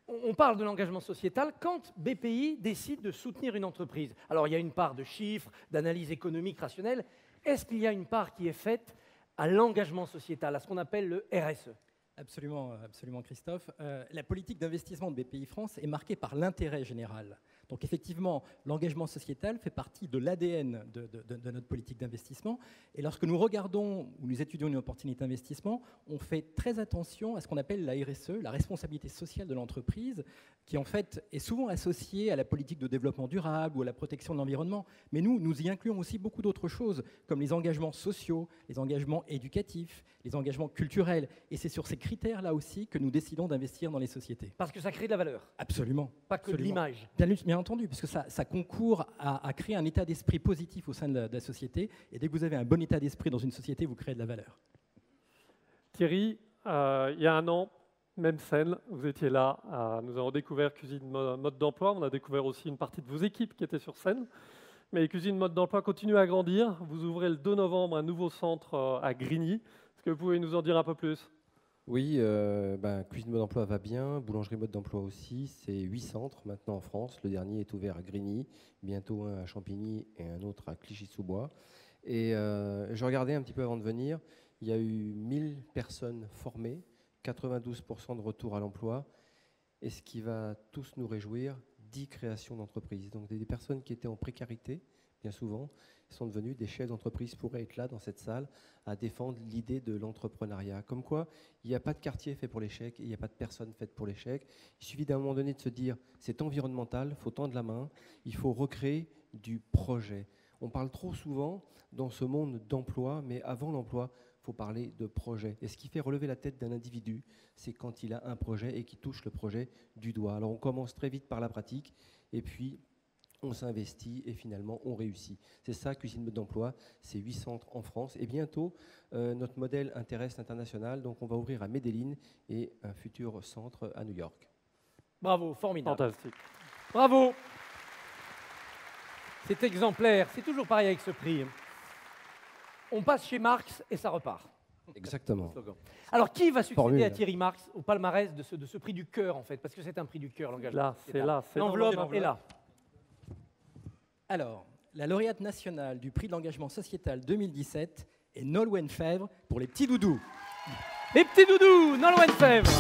on parle de l'engagement sociétal quand BPI décide de soutenir une entreprise. Alors, il y a une part de chiffres, d'analyse économique rationnelle. Est-ce qu'il y a une part qui est faite à l'engagement sociétal, à ce qu'on appelle le RSE? Absolument, absolument Christophe. La politique d'investissement de BPI France est marquée par l'intérêt général. Donc effectivement, l'engagement sociétal fait partie de l'ADN de notre politique d'investissement. Et lorsque nous regardons ou nous étudions une opportunité d'investissement, on fait très attention à ce qu'on appelle la RSE, la responsabilité sociale de l'entreprise, qui en fait est souvent associée à la politique de développement durable ou à la protection de l'environnement. Mais nous y incluons aussi beaucoup d'autres choses, comme les engagements sociaux, les engagements éducatifs, les engagements culturels. Et c'est sur ces critères-là aussi que nous décidons d'investir dans les sociétés. Parce que ça crée de la valeur. Absolument. Pas que de l'image. Bien entendu, puisque ça concourt à créer un état d'esprit positif au sein de la société. Et dès que vous avez un bon état d'esprit dans une société, vous créez de la valeur. Thierry, il y a un an, même scène, vous étiez là. Nous avons découvert Cuisine Mode d'Emploi. On a découvert aussi une partie de vos équipes qui étaient sur scène. Mais Cuisine Mode d'Emploi continue à grandir. Vous ouvrez le 2 novembre un nouveau centre à Grigny. Est-ce que vous pouvez nous en dire un peu plus ? Oui, Cuisine Mode d'Emploi va bien, Boulangerie Mode d'Emploi aussi. C'est 8 centres maintenant en France. Le dernier est ouvert à Grigny, bientôt un à Champigny et un autre à Clichy-sous-Bois. Et je regardais un petit peu avant de venir, il y a eu 1000 personnes formées, 92% de retour à l'emploi. Et ce qui va tous nous réjouir, 10 créations d'entreprises. Donc des personnes qui étaient en précarité, bien souvent, sont devenus des chefs d'entreprise, pourraient être là dans cette salle à défendre l'idée de l'entrepreneuriat. Comme quoi, il n'y a pas de quartier fait pour l'échec, il n'y a pas de personne faite pour l'échec. Il suffit d'un moment donné de se dire, c'est environnemental, il faut tendre la main, il faut recréer du projet. On parle trop souvent dans ce monde d'emploi, mais avant l'emploi, il faut parler de projet. Et ce qui fait relever la tête d'un individu, c'est quand il a un projet et qu'il touche le projet du doigt. Alors on commence très vite par la pratique, et puis on s'investit et finalement on réussit. C'est ça, Cuisine Mode d'Emploi, c'est 8 centres en France. Et bientôt, notre modèle intéresse l'international, donc on va ouvrir à Medellín et un futur centre à New York. Bravo, formidable. Fantastique. Bravo. C'est exemplaire, c'est toujours pareil avec ce prix. On passe chez Marx et ça repart. Exactement. Slogan. Alors, qui va succéder Formule. à Thierry Marx au palmarès de ce prix du cœur, en fait? Parce que c'est un prix du cœur, l'engagement. Là, c'est là. c'est dans L'enveloppe est là. Alors, la lauréate nationale du prix de l'engagement sociétal 2017 est Nolwenn Fèvre pour les petits doudous. Les petits doudous, Nolwenn Fèvre.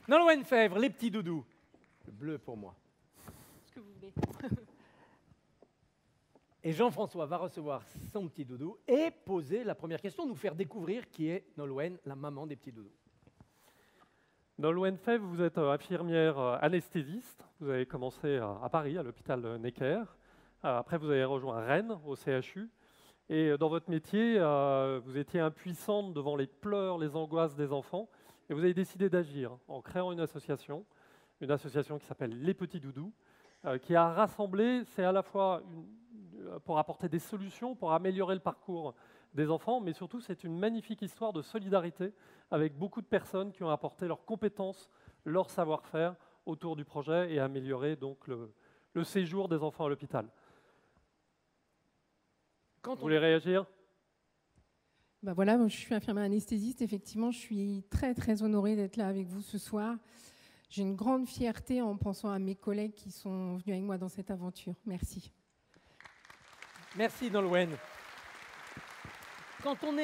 Nolwenn Fèvre, les petits doudous. Le bleu pour moi. Ce que vous voulez. Et Jean-François va recevoir son petit doudou et poser la première question, nous faire découvrir qui est Nolwenn, la maman des petits doudous. Nolwenn Fèvre, vous êtes infirmière anesthésiste. Vous avez commencé à Paris, à l'hôpital Necker. Après, vous avez rejoint Rennes, au CHU. Et dans votre métier, vous étiez impuissante devant les pleurs, les angoisses des enfants. Et vous avez décidé d'agir en créant une association qui s'appelle Les Petits Doudous, qui a rassemblé, c'est à la fois pour apporter des solutions, pour améliorer le parcours des enfants, mais surtout c'est une magnifique histoire de solidarité avec beaucoup de personnes qui ont apporté leurs compétences, leur savoir-faire autour du projet et amélioré donc le séjour des enfants à l'hôpital. Vous voulez réagir ? Ben voilà, moi, je suis infirmière anesthésiste. Effectivement, je suis très, très honorée d'être là avec vous ce soir. J'ai une grande fierté en pensant à mes collègues qui sont venus avec moi dans cette aventure. Merci. Merci Nolwenn. Quand on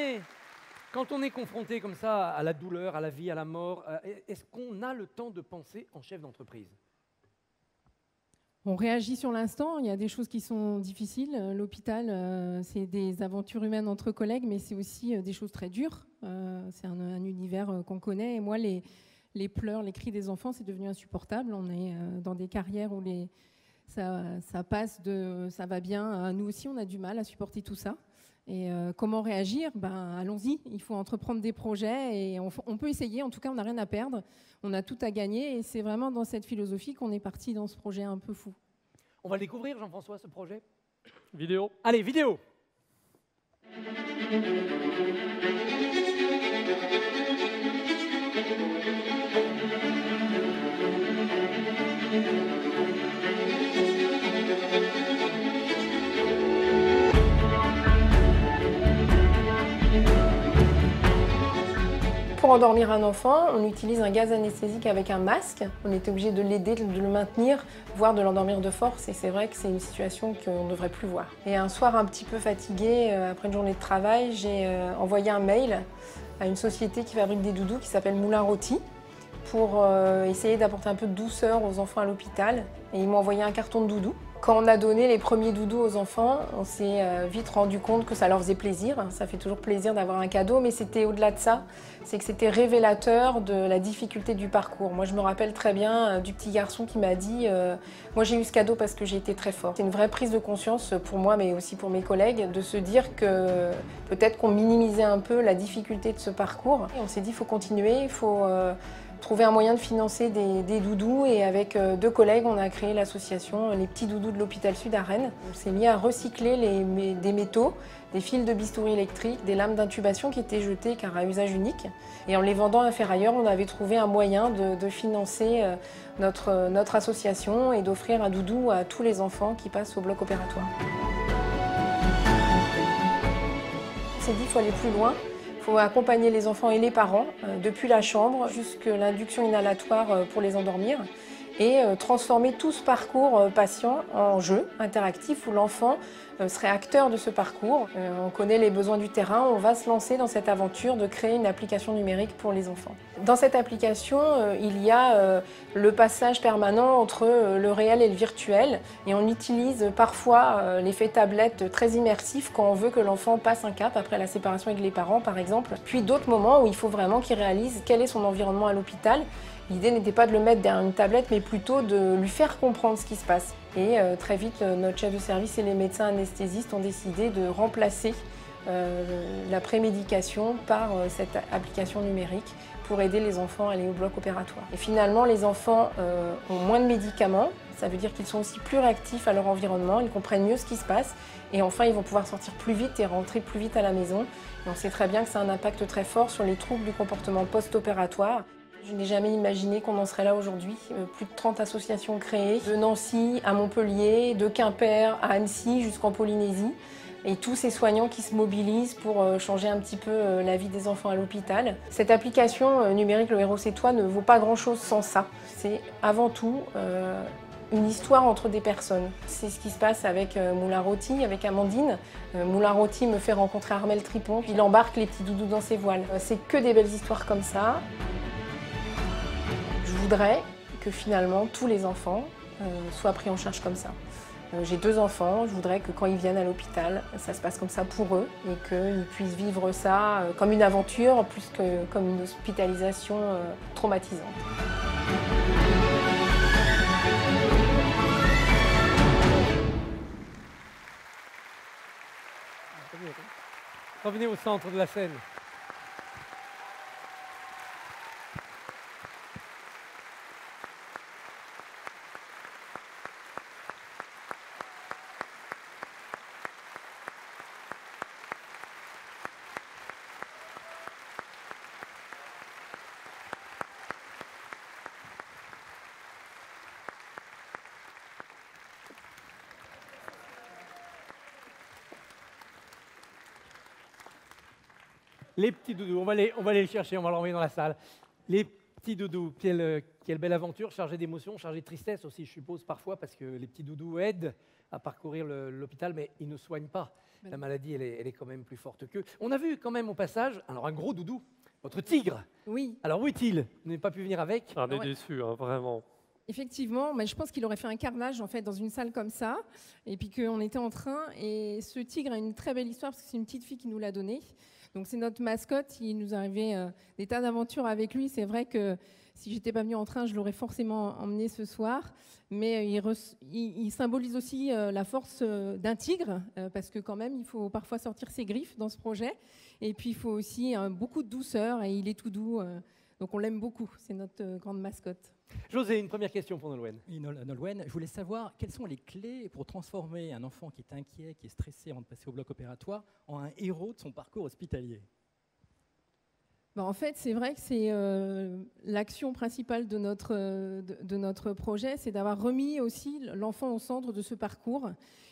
est confronté comme ça à la douleur, à la vie, à la mort, est-ce qu'on a le temps de penser en chef d'entreprise ? On réagit sur l'instant, il y a des choses qui sont difficiles. L'hôpital, c'est des aventures humaines entre collègues, mais c'est aussi des choses très dures. C'est un univers qu'on connaît. Et moi, les pleurs, les cris des enfants, c'est devenu insupportable. On est dans des carrières où ça passe de ça va bien. Nous aussi, on a du mal à supporter tout ça. Et comment réagir ? Allons-y, il faut entreprendre des projets et on peut essayer. En tout cas, on n'a rien à perdre, on a tout à gagner. Et c'est vraiment dans cette philosophie qu'on est parti dans ce projet un peu fou. On va le découvrir, Jean-François, ce projet ? Vidéo. Allez, vidéo. Pour endormir un enfant, on utilise un gaz anesthésique avec un masque. On est obligé de l'aider, de le maintenir, voire de l'endormir de force. Et c'est vrai que c'est une situation qu'on ne devrait plus voir. Et un soir un petit peu fatiguée, après une journée de travail, j'ai envoyé un mail à une société qui fabrique des doudous qui s'appelle Moulin Rôti pour essayer d'apporter un peu de douceur aux enfants à l'hôpital. Et ils m'ont envoyé un carton de doudous. Quand on a donné les premiers doudous aux enfants, on s'est vite rendu compte que ça leur faisait plaisir. Ça fait toujours plaisir d'avoir un cadeau, mais c'était au-delà de ça. C'est que c'était révélateur de la difficulté du parcours. Moi, je me rappelle très bien du petit garçon qui m'a dit « Moi, j'ai eu ce cadeau parce que j'ai été très fort ». C'est une vraie prise de conscience pour moi, mais aussi pour mes collègues, de se dire que peut-être qu'on minimisait un peu la difficulté de ce parcours. Et on s'est dit « Il faut continuer, il faut… trouver un moyen de financer des doudous et avec deux collègues, on a créé l'association Les Petits Doudous de l'Hôpital Sud à Rennes. On s'est mis à recycler des métaux, des fils de bistouri électrique, des lames d'intubation qui étaient jetées car à usage unique. Et en les vendant à Ferrailleur, on avait trouvé un moyen de financer notre association et d'offrir un doudou à tous les enfants qui passent au bloc opératoire. On s'est dit qu'il faut aller plus loin. Il faut accompagner les enfants et les parents depuis la chambre jusqu'à l'induction inhalatoire pour les endormir et transformer tout ce parcours patient en jeu interactif où l'enfant serait acteur de ce parcours. On connaît les besoins du terrain, on va se lancer dans cette aventure de créer une application numérique pour les enfants. Dans cette application, il y a le passage permanent entre le réel et le virtuel et on utilise parfois l'effet tablette très immersif quand on veut que l'enfant passe un cap après la séparation avec les parents par exemple. Puis d'autres moments où il faut vraiment qu'il réalise quel est son environnement à l'hôpital. L'idée n'était pas de le mettre derrière une tablette, mais plutôt de lui faire comprendre ce qui se passe. Et très vite, notre chef de service et les médecins anesthésistes ont décidé de remplacer la prémédication par cette application numérique pour aider les enfants à aller au bloc opératoire. Et finalement, les enfants ont moins de médicaments, Ça veut dire qu'ils sont aussi plus réactifs à leur environnement, ils comprennent mieux ce qui se passe et enfin ils vont pouvoir sortir plus vite et rentrer plus vite à la maison. Et on sait très bien que ça a un impact très fort sur les troubles du comportement post-opératoire. Je n'ai jamais imaginé qu'on en serait là aujourd'hui. Plus de 30 associations créées, de Nancy à Montpellier, de Quimper à Annecy jusqu'en Polynésie. Et tous ces soignants qui se mobilisent pour changer un petit peu la vie des enfants à l'hôpital. Cette application numérique, le Héros c'est toi, ne vaut pas grand-chose sans ça. C'est avant tout une histoire entre des personnes. C'est ce qui se passe avec Moulin Rôti, avec Amandine. Moulin Rôti me fait rencontrer Armel Tripon, il embarque les petits doudous dans ses voiles. C'est que des belles histoires comme ça. Je voudrais que finalement tous les enfants soient pris en charge comme ça. J'ai 2 enfants, je voudrais que quand ils viennent à l'hôpital, ça se passe comme ça pour eux et qu'ils puissent vivre ça comme une aventure plus que comme une hospitalisation traumatisante. Revenez au centre de la scène. Les petits doudous, on va aller les chercher, on va l'envoyer dans la salle. Les petits doudous, quelle belle aventure, chargée d'émotions, chargée de tristesse aussi, je suppose, parfois, parce que les petits doudous aident à parcourir l'hôpital, mais ils ne soignent pas. La maladie, elle est quand même plus forte qu'eux. On a vu quand même au passage, alors un gros doudou, votre tigre. Oui. Alors où est-il? Vous n'avez pas pu venir avec? On est déçus, hein, vraiment. Effectivement, mais je pense qu'il aurait fait un carnage en fait dans une salle comme ça, et puis qu'on était en train. Et ce tigre a une très belle histoire parce que c'est une petite fille qui nous l'a donné. Donc c'est notre mascotte. Il nous arrivait des tas d'aventures avec lui. C'est vrai que si j'étais pas venue en train, je l'aurais forcément emmené ce soir. Mais il symbolise aussi la force d'un tigre, parce que quand même, il faut parfois sortir ses griffes dans ce projet. Et puis il faut aussi beaucoup de douceur. Et il est tout doux. Donc on l'aime beaucoup. C'est notre grande mascotte. José, une première question pour Nolwenn. Oui, Nolwenn, je voulais savoir quelles sont les clés pour transformer un enfant qui est inquiet, qui est stressé avant de passer au bloc opératoire, en un héros de son parcours hospitalier. En fait, c'est vrai que c'est l'action principale de notre projet, c'est d'avoir remis aussi l'enfant au centre de ce parcours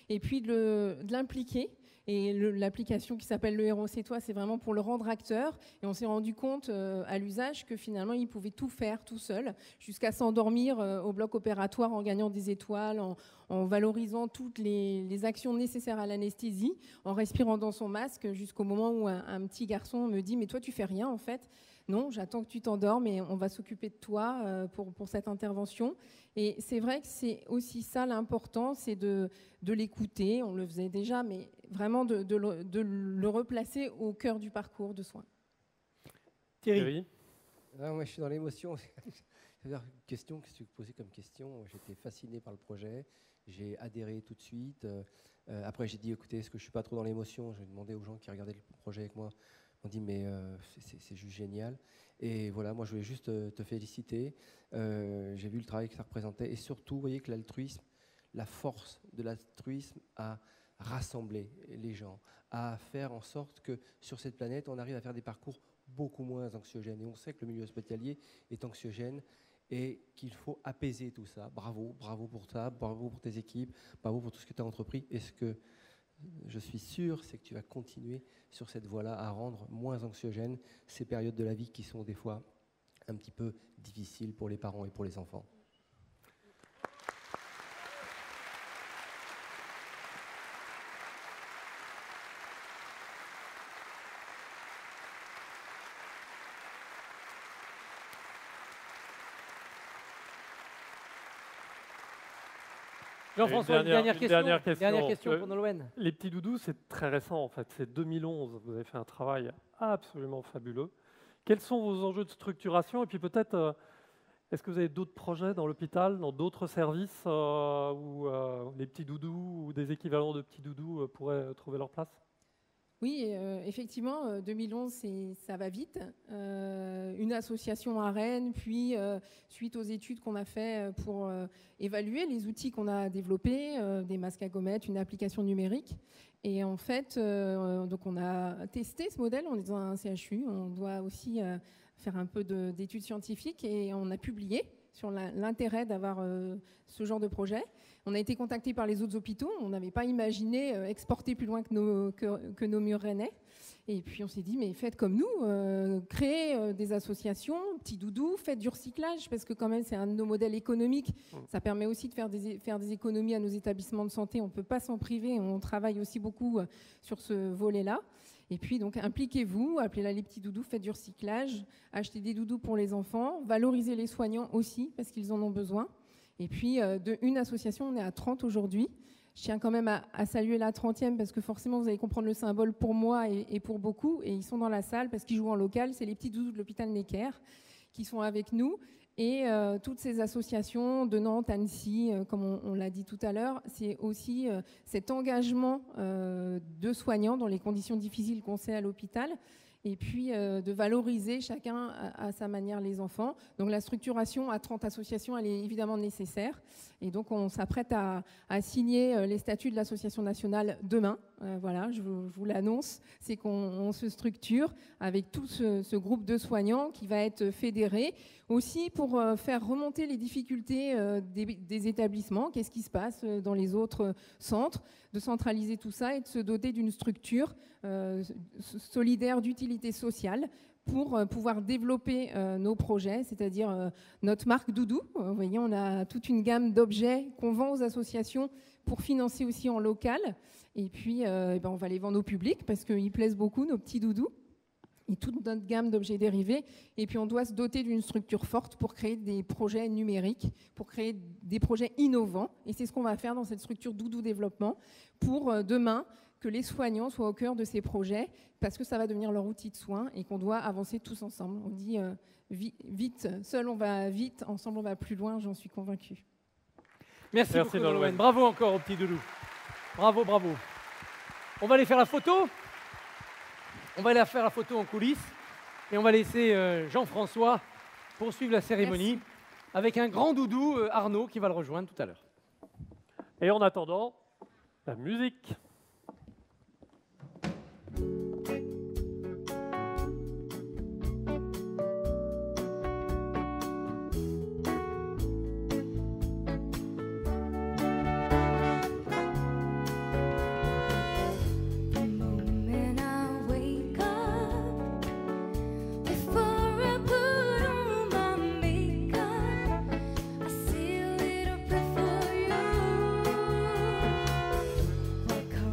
et puis de l'impliquer. Et l'application qui s'appelle Le Héros c'est toi, c'est vraiment pour le rendre acteur. Et on s'est rendu compte à l'usage que finalement, il pouvait tout faire tout seul, jusqu'à s'endormir au bloc opératoire en gagnant des étoiles, en valorisant toutes les actions nécessaires à l'anesthésie, en respirant dans son masque, jusqu'au moment où un petit garçon me dit « Mais toi, tu fais rien en fait ?» Non, j'attends que tu t'endormes et on va s'occuper de toi pour cette intervention. Et c'est vrai que c'est aussi ça l'important, c'est de l'écouter, on le faisait déjà, mais vraiment de le replacer au cœur du parcours de soins. Thierry. Moi, je suis dans l'émotion. Question, qu'est-ce que tu posais comme question? J'étais fasciné par le projet, j'ai adhéré tout de suite. Après, j'ai dit, écoutez, est-ce que je ne suis pas trop dans l'émotion? J'ai demandé aux gens qui regardaient le projet avec moi. On dit mais c'est juste génial. Et voilà, moi je voulais juste te féliciter. J'ai vu le travail que ça représentait et surtout, vous voyez que l'altruisme, la force de l'altruisme à rassembler les gens, à faire en sorte que sur cette planète, on arrive à faire des parcours beaucoup moins anxiogènes. Et on sait que le milieu hospitalier est anxiogène et qu'il faut apaiser tout ça. Bravo, bravo pour ça, bravo pour tes équipes, bravo pour tout ce que tu as entrepris. Et ce que je suis sûr, c'est que tu vas continuer sur cette voie-là à rendre moins anxiogènes ces périodes de la vie qui sont des fois un petit peu difficiles pour les parents et pour les enfants. Jean-François, une dernière question pour Nolwenn. Les petits doudous, c'est très récent en fait, c'est 2011. Vous avez fait un travail absolument fabuleux. Quels sont vos enjeux de structuration? Et puis peut-être, est-ce que vous avez d'autres projets dans l'hôpital, dans d'autres services où les petits doudous ou des équivalents de petits doudous pourraient trouver leur place? Oui, effectivement, 2011, ça va vite. Une association à Rennes, puis suite aux études qu'on a fait pour évaluer les outils qu'on a développés, des masques à gommettes, une application numérique. Et en fait, donc on a testé ce modèle, on est dans un CHU, on doit aussi faire un peu d'études scientifiques et on a publié sur l'intérêt d'avoir ce genre de projet. On a été contacté par les autres hôpitaux, on n'avait pas imaginé exporter plus loin que nos murs rennais. Et puis on s'est dit, mais faites comme nous, créez des associations, petits doudous, faites du recyclage, parce que quand même c'est un de nos modèles économiques. Ça permet aussi de faire des économies à nos établissements de santé, on ne peut pas s'en priver, on travaille aussi beaucoup sur ce volet-là. Et puis donc impliquez-vous, appelez-la les petits doudous, faites du recyclage, achetez des doudous pour les enfants, valorisez les soignants aussi, parce qu'ils en ont besoin. Et puis, une association, on est à 30 aujourd'hui. Je tiens quand même à saluer la 30e parce que forcément, vous allez comprendre le symbole pour moi et pour beaucoup. Et ils sont dans la salle parce qu'ils jouent en local. C'est les petits doudous de l'hôpital Necker qui sont avec nous. Et toutes ces associations de Nantes, Annecy, comme on l'a dit tout à l'heure, c'est aussi cet engagement de soignants dans les conditions difficiles qu'on sait à l'hôpital. Et puis de valoriser chacun à sa manière les enfants. Donc la structuration à 30 associations, elle est évidemment nécessaire. Et donc on s'apprête à signer les statuts de l'association nationale demain. Voilà, je vous l'annonce. C'est qu'on se structure avec tout ce groupe de soignants qui va être fédéré. Aussi pour faire remonter les difficultés des établissements. Qu'est-ce qui se passe dans les autres centres? De centraliser tout ça et de se doter d'une structure solidaire d'utilité sociale pour pouvoir développer nos projets, c'est-à-dire notre marque Doudou. Vous voyez, on a toute une gamme d'objets qu'on vend aux associations pour financer aussi en local. Et puis, on va les vendre au public parce qu'ils plaisent beaucoup, nos petits doudous. Et toute notre gamme d'objets dérivés. Et puis, on doit se doter d'une structure forte pour créer des projets numériques, pour créer des projets innovants. Et c'est ce qu'on va faire dans cette structure Doudou Développement pour demain que les soignants soient au cœur de ces projets parce que ça va devenir leur outil de soin et qu'on doit avancer tous ensemble. On dit vite, seul on va vite, ensemble on va plus loin, j'en suis convaincue. Merci beaucoup, Nolwenn. Bravo encore aux petits doudous. Bravo, bravo. On va aller faire la photo. On va aller faire la photo en coulisses et on va laisser Jean-François poursuivre la cérémonie avec un grand doudou, Arnaud, qui va le rejoindre tout à l'heure. Et en attendant, la musique. Come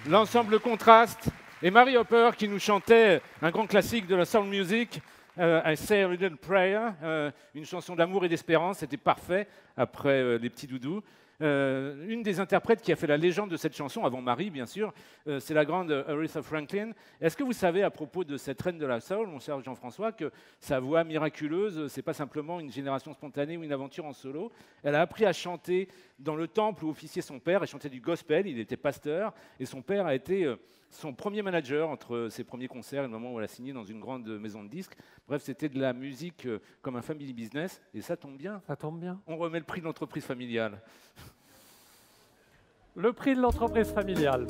l'ensemble Contraste et Mary Hopper qui nous chantait un grand classique de la soul music, I Say a Little Prayer, une chanson d'amour et d'espérance. C'était parfait après Les Petits Doudous. Une des interprètes qui a fait la légende de cette chanson, avant Marie bien sûr, c'est la grande Aretha Franklin. Est-ce que vous savez à propos de cette reine de la soul, mon cher Jean-François, que sa voix miraculeuse, c'est pas simplement une génération spontanée ou une aventure en solo. Elle a appris à chanter dans le temple où officiait son père. Elle chantait du gospel, il était pasteur, et son père a été son premier manager entre ses premiers concerts et le moment où elle a signé dans une grande maison de disques. Bref, c'était de la musique comme un family business, et ça tombe bien. Ça tombe bien. On remet le prix de l'entreprise familiale. Le prix de l'entreprise familiale.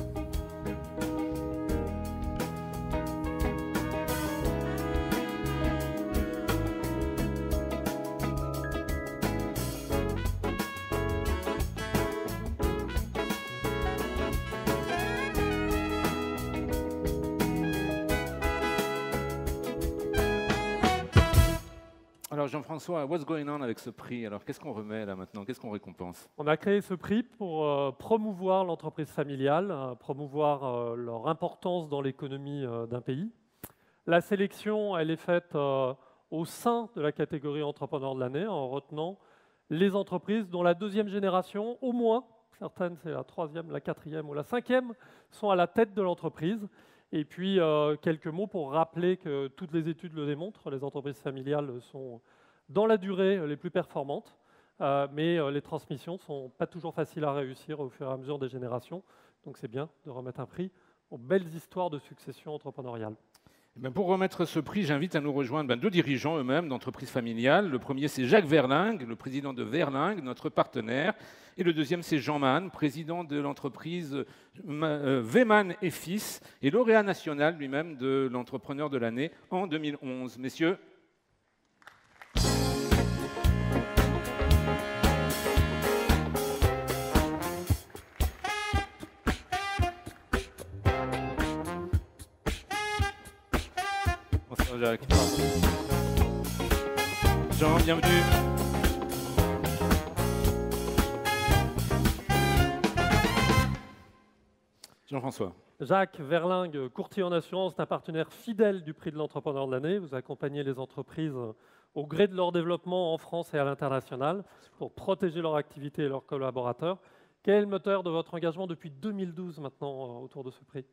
Alors Jean-François, what's going on avec ce prix? Alors qu'est-ce qu'on remet là maintenant? Qu'est-ce qu'on récompense? On a créé ce prix pour promouvoir l'entreprise familiale, promouvoir leur importance dans l'économie d'un pays. La sélection, elle est faite au sein de la catégorie entrepreneur de l'année en retenant les entreprises dont la deuxième génération, au moins, certaines c'est la troisième, la quatrième ou la cinquième, sont à la tête de l'entreprise. Et puis, quelques mots pour rappeler que toutes les études le démontrent, les entreprises familiales sont dans la durée les plus performantes, mais les transmissions ne sont pas toujours faciles à réussir au fur et à mesure des générations. Donc c'est bien de remettre un prix aux belles histoires de succession entrepreneuriale. Pour remettre ce prix, j'invite à nous rejoindre deux dirigeants eux-mêmes d'entreprises familiales. Le premier, c'est Jacques Verlingue, le président de Verlingue, notre partenaire. Et le deuxième, c'est Jean Mann, président de l'entreprise Weymann et Fils et lauréat national lui-même de l'entrepreneur de l'année en 2011. Messieurs. Bonsoir Jacques. Jean, bienvenue. Jean-François. Jacques Verlingue, courtier en assurance, est un partenaire fidèle du prix de l'entrepreneur de l'année. Vous accompagnez les entreprises au gré de leur développement en France et à l'international pour protéger leur activité et leurs collaborateurs. Quel est le moteur de votre engagement depuis 2012 maintenant autour de ce prix?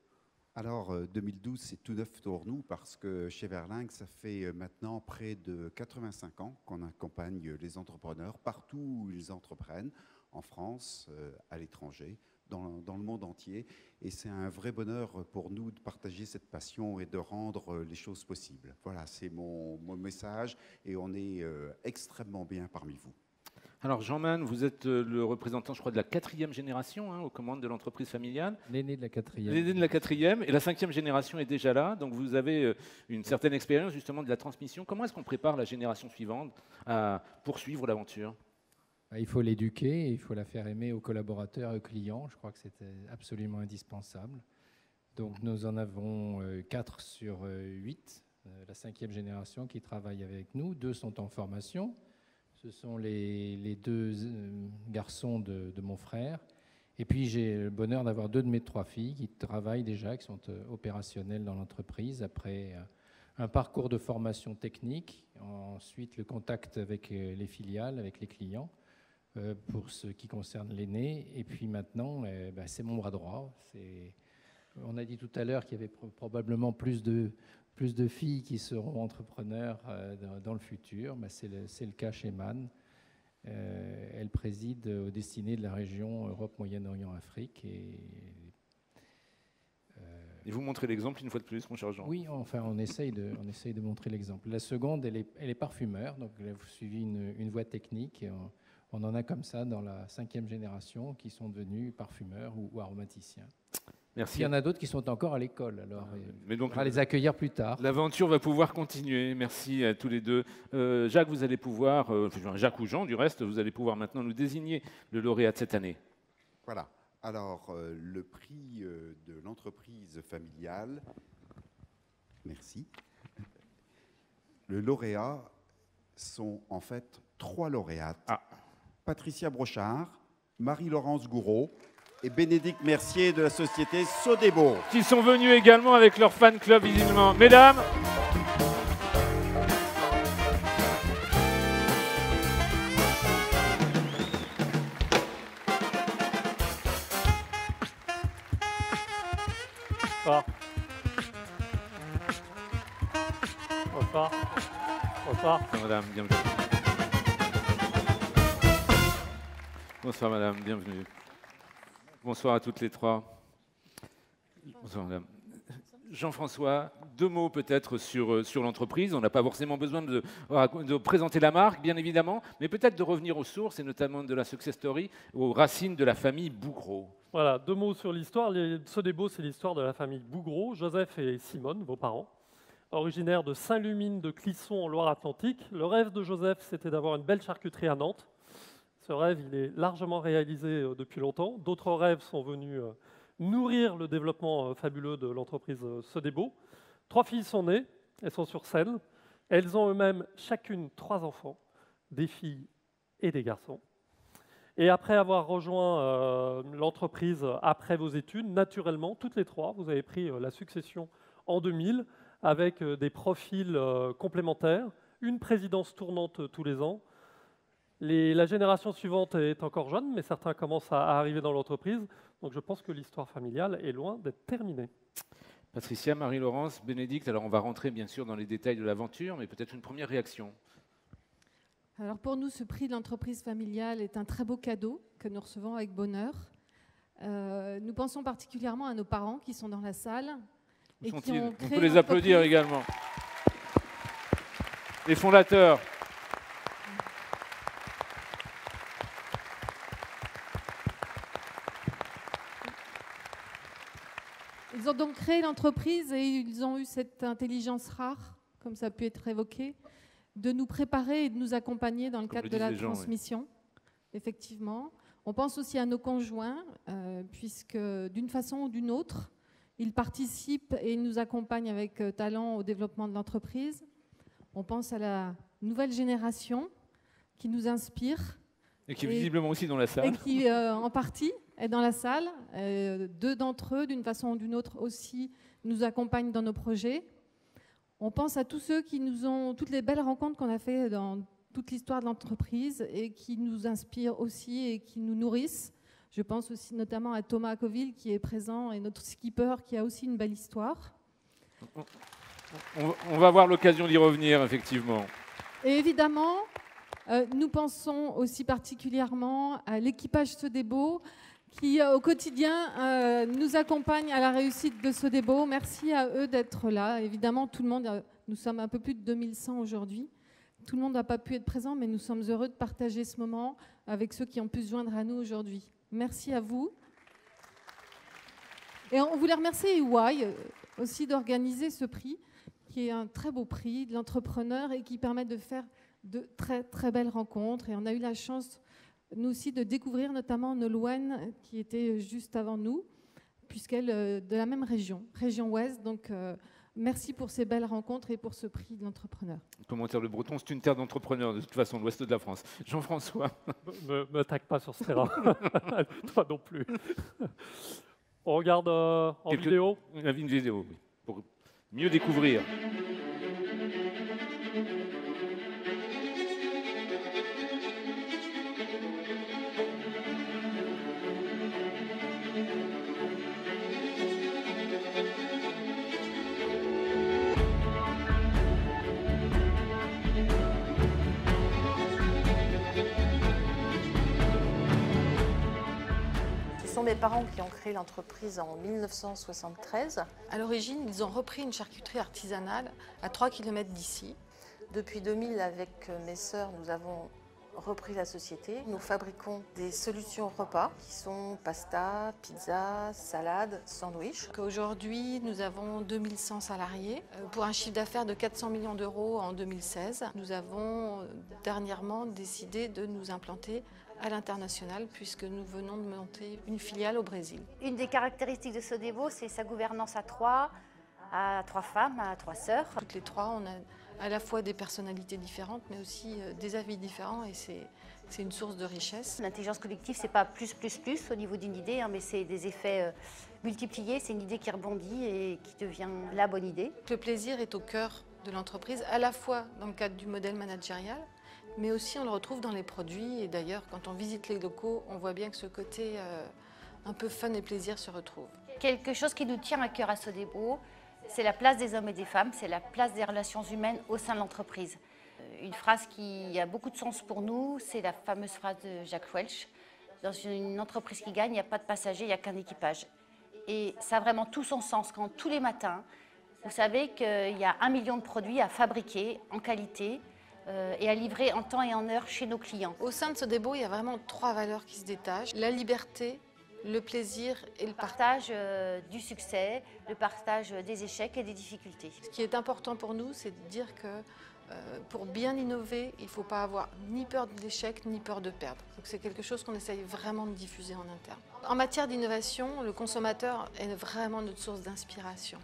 Alors, 2012, c'est tout neuf pour nous parce que chez Verlingue, ça fait maintenant près de 85 ans qu'on accompagne les entrepreneurs partout où ils entreprennent, en France, à l'étranger, dans le monde entier. Et c'est un vrai bonheur pour nous de partager cette passion et de rendre les choses possibles. Voilà, c'est mon message et on est extrêmement bien parmi vous. Alors Jean Mann, vous êtes le représentant, je crois, de la 4e génération aux commandes de l'entreprise familiale. L'aîné de la 4e. L'aîné de la 4e, et la 5e génération est déjà là, donc vous avez une certaine expérience justement de la transmission. Comment est-ce qu'on prépare la génération suivante à poursuivre l'aventure? Il faut l'éduquer, il faut la faire aimer aux collaborateurs et aux clients. Je crois que c'était absolument indispensable. Donc nous en avons 4 sur 8, la 5e génération qui travaille avec nous. 2 sont en formation. Ce sont les 2 garçons de mon frère. Et puis j'ai le bonheur d'avoir 2 de mes 3 filles qui travaillent déjà, qui sont opérationnelles dans l'entreprise après un parcours de formation technique, ensuite le contact avec les filiales, avec les clients, pour ce qui concerne l'aîné. Et puis maintenant, c'est mon bras droit. On a dit tout à l'heure qu'il y avait probablement plus de filles qui seront entrepreneurs dans le futur. C'est le cas chez Mann. Elle préside aux destinées de la région Europe, Moyen-Orient, Afrique. Et vous montrez l'exemple une fois de plus, mon cher Jean. Oui, enfin, on essaye de montrer l'exemple. La seconde, elle est parfumeur. Donc, vous suivez une voie technique. Et on en a comme ça dans la 5e génération qui sont devenus parfumeurs ou aromaticiens. Merci. Il y en a d'autres qui sont encore à l'école, alors mais donc, on va les accueillir plus tard. L'aventure va pouvoir continuer. Merci à tous les deux. Jacques, vous allez pouvoir, Jacques ou Jean du reste, vous allez pouvoir maintenant nous désigner le lauréat de cette année. Voilà. Alors, le prix de l'entreprise familiale, merci. Le lauréat sont en fait 3 lauréates. Patricia Brochard, Marie-Laurence Gouraud et Bénédicte Mercier de la société Sodebo. Qui sont venus également avec leur fan club, visiblement. Mesdames. Bonsoir. Bonsoir. Bonsoir. Bonsoir madame, bienvenue. Bonsoir madame, bienvenue. Bonsoir à toutes les trois. Bonsoir madame. Jean-François, deux mots peut-être sur l'entreprise. On n'a pas forcément besoin de présenter la marque, bien évidemment, mais peut-être de revenir aux sources, et notamment de la success story, aux racines de la famille Bougros. Voilà, deux mots sur l'histoire. Sodebo, c'est l'histoire de la famille Bougros, Joseph et Simone, vos parents. Originaires de Saint-Lumine de Clisson en Loire-Atlantique. Le rêve de Joseph, c'était d'avoir une belle charcuterie à Nantes. Ce rêve, il est largement réalisé depuis longtemps. D'autres rêves sont venus nourrir le développement fabuleux de l'entreprise Sodebo. 3 filles sont nées, elles sont sur scène. Elles ont eux-mêmes chacune 3 enfants, des filles et des garçons. Et après avoir rejoint l'entreprise après vos études, naturellement, toutes les 3, vous avez pris la succession en 2000 avec des profils complémentaires, une présidence tournante tous les ans. La génération suivante est encore jeune, mais certains commencent à arriver dans l'entreprise. Donc je pense que l'histoire familiale est loin d'être terminée. Patricia, Marie-Laurence, Bénédicte, alors on va rentrer bien sûr dans les détails de l'aventure, mais peut-être une première réaction. Alors pour nous, ce prix de l'entreprise familiale est un très beau cadeau que nous recevons avec bonheur. Nous pensons particulièrement à nos parents qui sont dans la salle. Et qui ont créé on peut les applaudir également. Les fondateurs. Ils ont donc créé l'entreprise et ils ont eu cette intelligence rare, comme ça a pu être évoqué, de nous préparer et de nous accompagner dans le cadre de la transmission. Oui. Effectivement. On pense aussi à nos conjoints, puisque d'une façon ou d'une autre, ils participent et ils nous accompagnent avec talent au développement de l'entreprise. On pense à la nouvelle génération qui nous inspire. Et qui est visiblement aussi dans la salle. Et qui, en partie, est dans la salle. 2 d'entre eux, d'une façon ou d'une autre aussi, nous accompagnent dans nos projets. On pense à tous ceux qui nous ont, toutes les belles rencontres qu'on a faites dans toute l'histoire de l'entreprise et qui nous inspirent aussi et qui nous nourrissent. Je pense aussi notamment à Thomas Coville qui est présent et notre skipper qui a aussi une belle histoire. On va avoir l'occasion d'y revenir, effectivement. Et évidemment, nous pensons aussi particulièrement à l'équipage Sodebo qui, au quotidien, nous accompagne à la réussite de Sodebo. Merci à eux d'être là. Évidemment, tout le monde, nous sommes un peu plus de 2100 aujourd'hui. Tout le monde n'a pas pu être présent, mais nous sommes heureux de partager ce moment avec ceux qui ont pu se joindre à nous aujourd'hui. Merci à vous. Et on voulait remercier EY aussi d'organiser ce prix, qui est un très beau prix de l'entrepreneur et qui permet de faire de très, très belles rencontres. Et on a eu la chance, nous aussi, de découvrir notamment Nolwenn, qui était juste avant nous, puisqu'elle est de la même région Ouest. Donc, merci pour ces belles rencontres et pour ce prix de l'entrepreneur. Commentaire de Breton, c'est une terre d'entrepreneurs, de toute façon, l'ouest de la France. Jean-François. Me tague pas sur ce terrain. Toi non plus. On regarde en vidéo. Une vidéo, oui, pour mieux découvrir. Ce sont mes parents qui ont créé l'entreprise en 1973. À l'origine, ils ont repris une charcuterie artisanale à 3 km d'ici. Depuis 2000, avec mes sœurs, nous avons repris la société. Nous fabriquons des solutions repas qui sont pasta, pizza, salade, sandwich. Aujourd'hui, nous avons 2100 salariés pour un chiffre d'affaires de 400 millions d'euros en 2016. Nous avons dernièrement décidé de nous implanter à l'international puisque nous venons de monter une filiale au Brésil. Une des caractéristiques de Sodebo, c'est sa gouvernance à 3, à 3 femmes, à 3 sœurs. Toutes les trois, on a à la fois des personnalités différentes, mais aussi des avis différents, et c'est une source de richesse. L'intelligence collective, c'est pas plus au niveau d'une idée, hein, mais c'est des effets multipliés. C'est une idée qui rebondit et qui devient la bonne idée. Le plaisir est au cœur de l'entreprise, à la fois dans le cadre du modèle managérial, mais aussi on le retrouve dans les produits. Et d'ailleurs, quand on visite les locaux, on voit bien que ce côté un peu fun et plaisir se retrouve. Quelque chose qui nous tient à cœur à Sodebo, c'est la place des hommes et des femmes, c'est la place des relations humaines au sein de l'entreprise. Une phrase qui a beaucoup de sens pour nous, c'est la fameuse phrase de Jack Welch. Dans une entreprise qui gagne, il n'y a pas de passagers, il n'y a qu'un équipage. Et ça a vraiment tout son sens quand tous les matins, vous savez qu'il y a 1 million de produits à fabriquer en qualité et à livrer en temps et en heure chez nos clients. Au sein de Sodebo, il y a vraiment 3 valeurs qui se détachent. La liberté, le plaisir et le partage du succès, le partage des échecs et des difficultés. Ce qui est important pour nous, c'est de dire que pour bien innover, il ne faut pas avoir ni peur de l'échec, ni peur de perdre. Donc c'est quelque chose qu'on essaye vraiment de diffuser en interne. En matière d'innovation, le consommateur est vraiment notre source d'inspiration.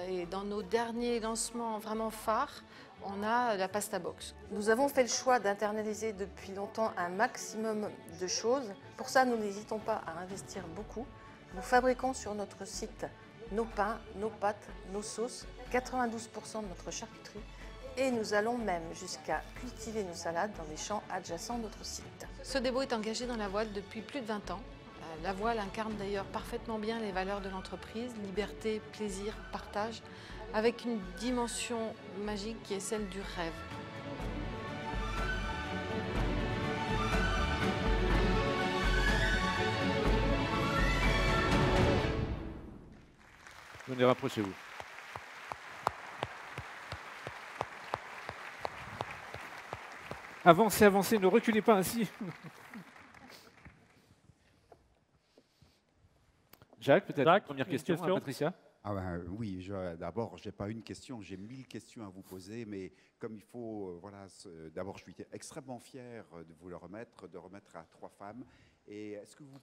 Et dans nos derniers lancements vraiment phares, on a la pasta box. Nous avons fait le choix d'internaliser depuis longtemps un maximum de choses. Pour ça, nous n'hésitons pas à investir beaucoup. Nous fabriquons sur notre site nos pains, nos pâtes, nos sauces, 92% de notre charcuterie. Et nous allons même jusqu'à cultiver nos salades dans les champs adjacents à notre site. Sodebo est engagé dans la voile depuis plus de 20 ans. La voile incarne d'ailleurs parfaitement bien les valeurs de l'entreprise, liberté, plaisir, partage, avec une dimension magique qui est celle du rêve. Venez, rapprochez-vous. Avancez, avancez, ne reculez pas ainsi. Jacques, peut-être une première question à Patricia. Oui, d'abord, je n'ai pas une question, j'ai 1000 questions à vous poser, mais comme il faut, d'abord, je suis extrêmement fier de vous le remettre, de remettre à 3 femmes.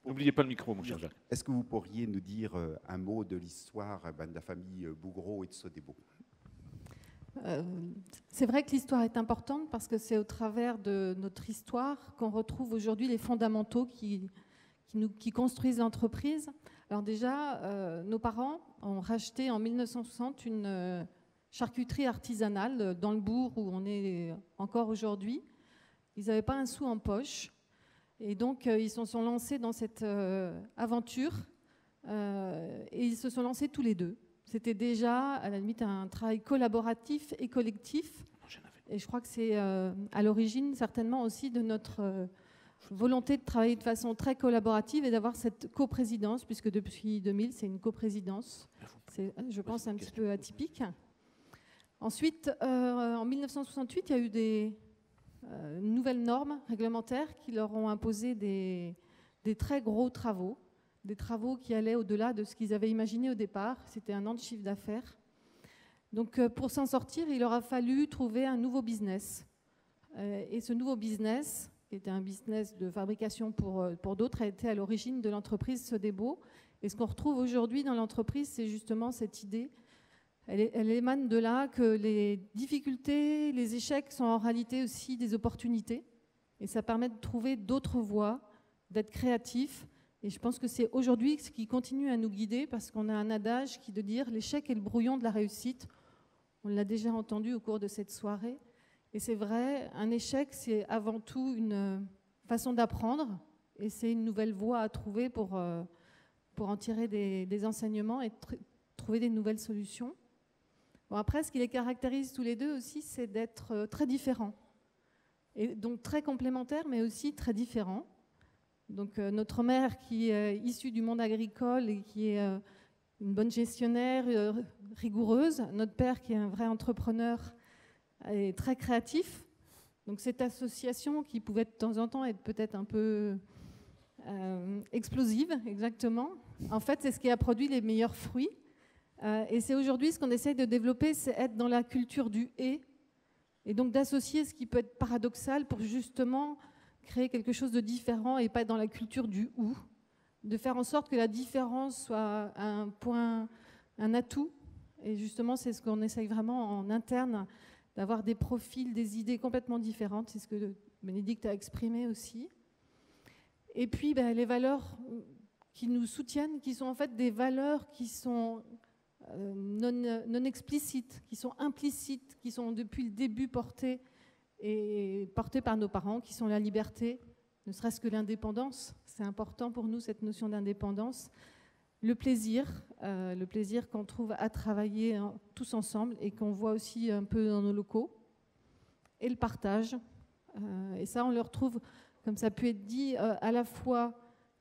N'oubliez pas le micro, mon cher Jacques. Est-ce que vous pourriez nous dire un mot de l'histoire de la famille Bougreau et de Sodebo? C'est vrai que l'histoire est importante parce que c'est au travers de notre histoire qu'on retrouve aujourd'hui les fondamentaux qui construisent l'entreprise. Alors déjà, nos parents ont racheté en 1960 une charcuterie artisanale dans le bourg où on est encore aujourd'hui. Ils n'avaient pas un sou en poche. Et donc, ils se sont lancés dans cette aventure et ils se sont lancés tous les deux. C'était déjà, à la limite, un travail collaboratif et collectif. Et je crois que c'est à l'origine, certainement aussi, de notre volonté de travailler de façon très collaborative et d'avoir cette coprésidence, puisque depuis 2000, c'est une coprésidence. C'est, je pense, un petit peu atypique. Ensuite, en 1968, il y a eu des nouvelles normes réglementaires qui leur ont imposé des très gros travaux, des travaux qui allaient au-delà de ce qu'ils avaient imaginé au départ. C'était 1 an de chiffre d'affaires. Donc, pour s'en sortir, il leur a fallu trouver un nouveau business. Et ce nouveau business, qui était un business de fabrication pour d'autres, a été à l'origine de l'entreprise Sodebo. Et ce qu'on retrouve aujourd'hui dans l'entreprise, c'est justement cette idée. Elle émane de là que les difficultés, les échecs sont en réalité aussi des opportunités. Et ça permet de trouver d'autres voies, d'être créatif. Et je pense que c'est aujourd'hui ce qui continue à nous guider, parce qu'on a un adage qui est de dire l'échec est le brouillon de la réussite. On l'a déjà entendu au cours de cette soirée. Et c'est vrai, un échec, c'est avant tout une façon d'apprendre. Et c'est une nouvelle voie à trouver pour en tirer des enseignements et trouver des nouvelles solutions. Bon, après, ce qui les caractérise tous les deux aussi, c'est d'être très différents. Et donc très complémentaires, mais aussi très différents. Donc notre mère qui est issue du monde agricole et qui est une bonne gestionnaire, rigoureuse. Notre père qui est un vrai entrepreneur et très créatif. Donc cette association qui pouvait de temps en temps être peut-être un peu explosive, exactement. En fait, c'est ce qui a produit les meilleurs fruits. Et c'est aujourd'hui ce qu'on essaye de développer, c'est être dans la culture du « et ». Et donc d'associer ce qui peut être paradoxal pour justement créer quelque chose de différent et pas être dans la culture du « ou ». De faire en sorte que la différence soit un point, un atout Et justement, c'est ce qu'on essaye vraiment en interne, d'avoir des profils, des idées complètement différentes. C'est ce que Bénédicte a exprimé aussi. Et puis, les valeurs qui nous soutiennent, qui sont en fait des valeurs qui sont non explicites, qui sont implicites, qui sont depuis le début portées par nos parents, qui sont la liberté, ne serait-ce que l'indépendance. C'est important pour nous, cette notion d'indépendance. Le plaisir qu'on trouve à travailler tous ensemble et qu'on voit aussi un peu dans nos locaux. Et le partage. Et ça, on le retrouve, comme ça a pu être dit, à la fois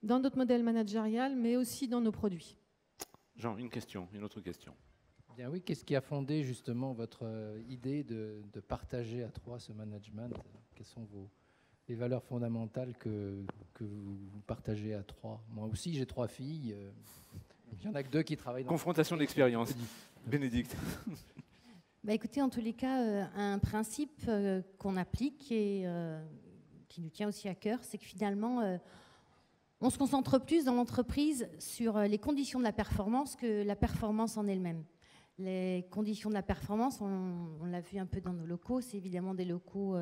dans notre modèle managérial, mais aussi dans nos produits. Jean, une autre question. Bien oui, qu'est-ce qui a fondé justement votre idée de partager à trois ce management? Quelles sont les valeurs fondamentales que vous partagez à trois? Moi aussi, j'ai 3 filles. Il n'y en a que 2 qui travaillent dans... Confrontation d'expérience. Bénédicte. Écoutez, en tous les cas, un principe qu'on applique et qui nous tient aussi à cœur, c'est que finalement, on se concentre plus dans l'entreprise sur les conditions de la performance que la performance en elle-même. Les conditions de la performance, on l'a vu un peu dans nos locaux, c'est évidemment des locaux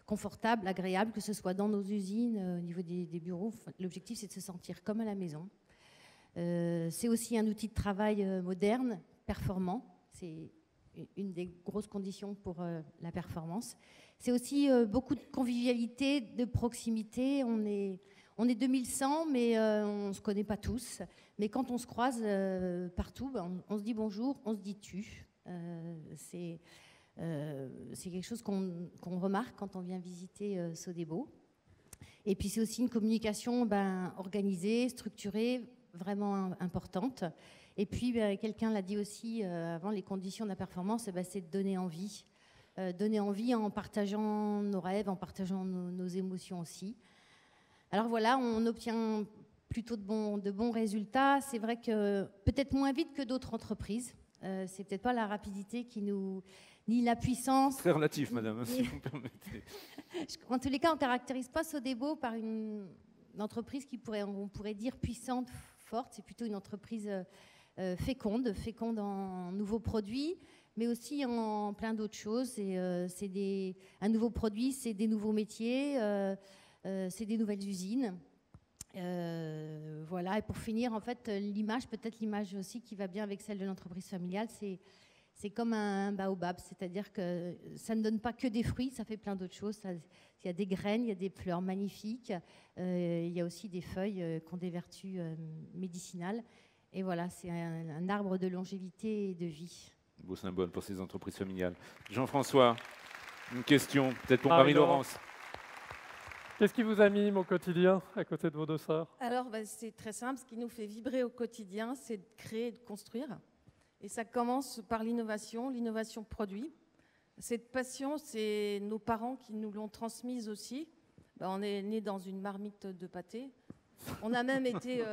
confortables, agréables, que ce soit dans nos usines, au niveau des bureaux. L'objectif, c'est de se sentir comme à la maison. C'est aussi un outil de travail moderne, performant. C'est une des grosses conditions pour la performance. C'est aussi beaucoup de convivialité, de proximité. On est 2100, mais on ne se connaît pas tous. Mais quand on se croise partout, on se dit bonjour, on se dit tu. C'est quelque chose qu'on remarque quand on vient visiter Sodebo. Et puis c'est aussi une communication organisée, structurée, vraiment importante. Et puis quelqu'un l'a dit aussi avant, les conditions de la performance, c'est de donner envie. Donner envie en partageant nos rêves, en partageant nos émotions aussi. Alors voilà, on obtient plutôt de bons résultats. C'est vrai que peut-être moins vite que d'autres entreprises. C'est peut-être pas la rapidité ni la puissance. Très relatif, madame, si vous me permettez. En tous les cas, on ne caractérise pas Sodebo par une entreprise on pourrait dire puissante, forte. C'est plutôt une entreprise féconde en nouveaux produits, mais aussi en plein d'autres choses. Un nouveau produit, c'est des nouveaux métiers. C'est des nouvelles usines. Voilà. Et pour finir, en fait, peut-être l'image aussi qui va bien avec celle de l'entreprise familiale, c'est comme un baobab, c'est-à-dire que ça ne donne pas que des fruits, ça fait plein d'autres choses. Il y a des graines, il y a des fleurs magnifiques, il y a aussi des feuilles qui ont des vertus médicinales. Et voilà, c'est un arbre de longévité et de vie. Beau symbole pour ces entreprises familiales. Jean-François, une question, peut-être pour Marie-Laurence. Qu'est-ce qui vous anime au quotidien à côté de vos 2 sœurs? Alors, c'est très simple. Ce qui nous fait vibrer au quotidien, c'est de créer et de construire. Et ça commence par l'innovation produit. Cette passion, c'est nos parents qui nous l'ont transmise aussi. On est né dans une marmite de pâté. On a même été...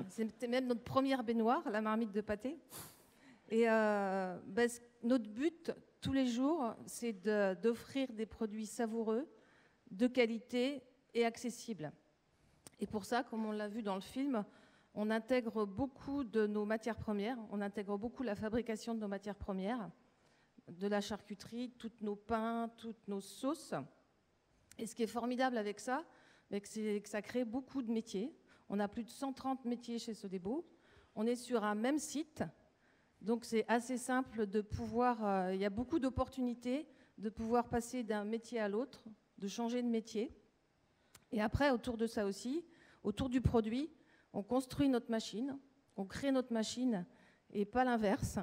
c'était même notre première baignoire, la marmite de pâté. Et notre but, tous les jours, c'est d'offrir des produits savoureux, de qualité et accessibles. Et pour ça, comme on l'a vu dans le film, on intègre beaucoup de nos matières premières, on intègre beaucoup la fabrication de nos matières premières, de la charcuterie, tous nos pains, toutes nos sauces. Et ce qui est formidable avec ça, c'est que ça crée beaucoup de métiers. On a plus de 130 métiers chez Sodebo. On est sur un même site. Donc c'est assez simple de pouvoir... il y a beaucoup d'opportunités de pouvoir passer d'un métier à l'autre, de changer de métier. Et après, autour de ça aussi, autour du produit, on construit notre machine, on crée notre machine et pas l'inverse,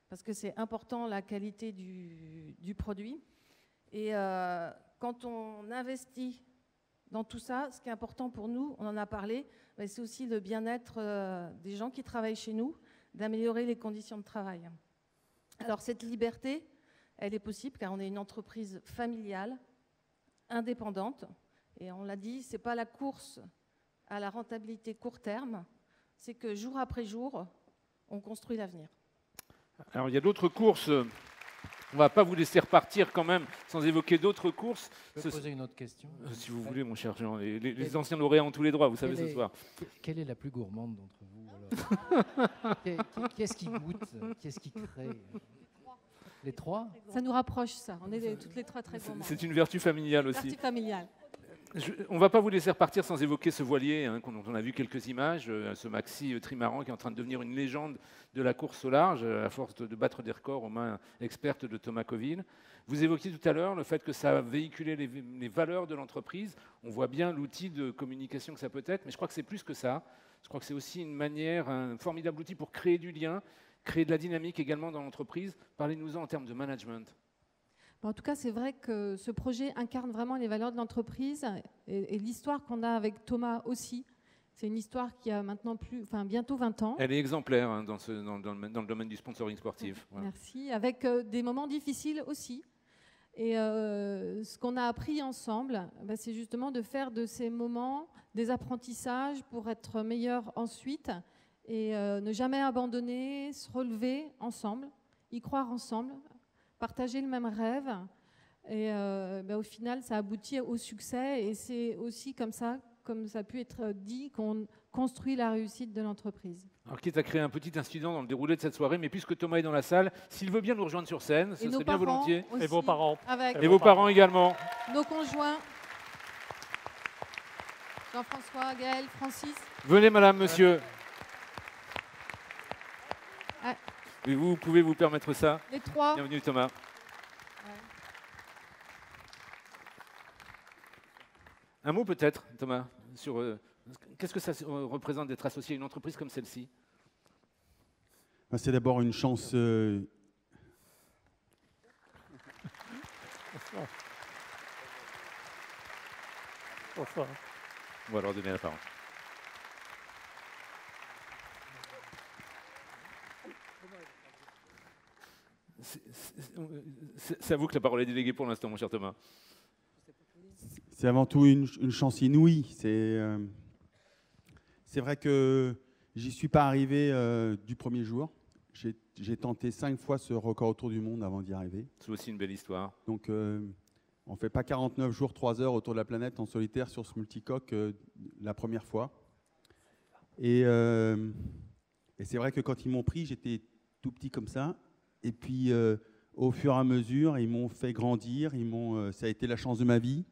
parce que c'est important la qualité du produit. Et quand on investit dans tout ça, ce qui est important pour nous, on en a parlé, c'est aussi le bien-être des gens qui travaillent chez nous, d'améliorer les conditions de travail. Alors cette liberté, elle est possible car on est une entreprise familiale, indépendante. Et on l'a dit, ce n'est pas la course à la rentabilité court terme, c'est que jour après jour, on construit l'avenir. Alors il y a d'autres courses. On ne va pas vous laisser repartir quand même sans évoquer d'autres courses. Je peux poser une autre question? Si vous voulez, mon cher Jean. Les anciens lauréats ont tous les droits, vous savez, ce soir. Quelle est la plus gourmande d'entre vous alors? Qu'est-ce qui goûte? Qu'est-ce qui crée? Les trois? Ça nous rapproche, ça. On est toutes les trois très gourmands. C'est une vertu familiale aussi. Vertu familiale. On ne va pas vous laisser repartir sans évoquer ce voilier, dont on a vu quelques images, ce maxi trimaran qui est en train de devenir une légende de la course au large, à force de battre des records aux mains expertes de Thomas Coville. Vous évoquiez tout à l'heure le fait que ça a véhiculé les valeurs de l'entreprise. On voit bien l'outil de communication que ça peut être, mais je crois que c'est plus que ça. Je crois que c'est aussi une manière, un formidable outil pour créer du lien, créer de la dynamique également dans l'entreprise. Parlez-nous-en en termes de management. En tout cas, c'est vrai que ce projet incarne vraiment les valeurs de l'entreprise et l'histoire qu'on a avec Thomas aussi. C'est une histoire qui a maintenant bientôt 20 ans. Elle est exemplaire dans le domaine du sponsoring sportif. Ouais. Merci. Avec des moments difficiles aussi. Et ce qu'on a appris ensemble, c'est justement de faire de ces moments des apprentissages pour être meilleurs ensuite et ne jamais abandonner, se relever ensemble, y croire ensemble, partager le même rêve. Et au final, ça aboutit au succès. Et c'est aussi comme ça a pu être dit, qu'on construit la réussite de l'entreprise. Alors, quitte à créer un petit incident dans le déroulé de cette soirée, mais puisque Thomas est dans la salle, s'il veut bien nous rejoindre sur scène, ce serait bien volontiers. Aussi, et vos parents. Et vos parents également. Nos conjoints. Jean-François, Gaël, Francis. Venez, madame, monsieur. Et vous pouvez vous permettre ça? Les trois. Bienvenue, Thomas. Un mot peut-être, Thomas, sur qu'est-ce que ça représente d'être associé à une entreprise comme celle-ci? C'est d'abord une chance. On va leur donner la parole. C'est à vous que la parole est déléguée pour l'instant, mon cher Thomas. C'est avant tout une chance inouïe. C'est vrai que j'y suis pas arrivé du premier jour. J'ai tenté 5 fois ce record autour du monde avant d'y arriver. C'est aussi une belle histoire. Donc, on ne fait pas 49 jours, 3 heures autour de la planète en solitaire sur ce multicoque la première fois. Et c'est vrai que quand ils m'ont pris, j'étais tout petit comme ça. Et puis, au fur et à mesure, ils m'ont fait grandir. Ça a été la chance de ma vie.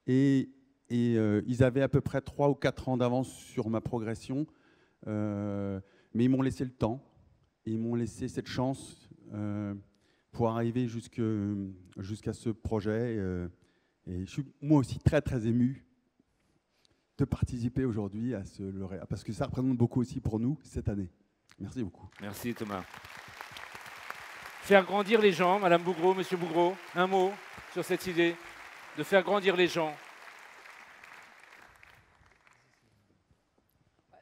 Et ils avaient à peu près 3 ou 4 ans d'avance sur ma progression. Mais ils m'ont laissé le temps. Ils m'ont laissé cette chance pour arriver jusqu'à ce projet. Et je suis moi aussi très, très ému de participer aujourd'hui à ce lauréat. Parce que ça représente beaucoup aussi pour nous cette année. Merci beaucoup. Merci, Thomas. Faire grandir les gens, Madame Bougreau, Monsieur Bougreau, un mot sur cette idée de faire grandir les gens.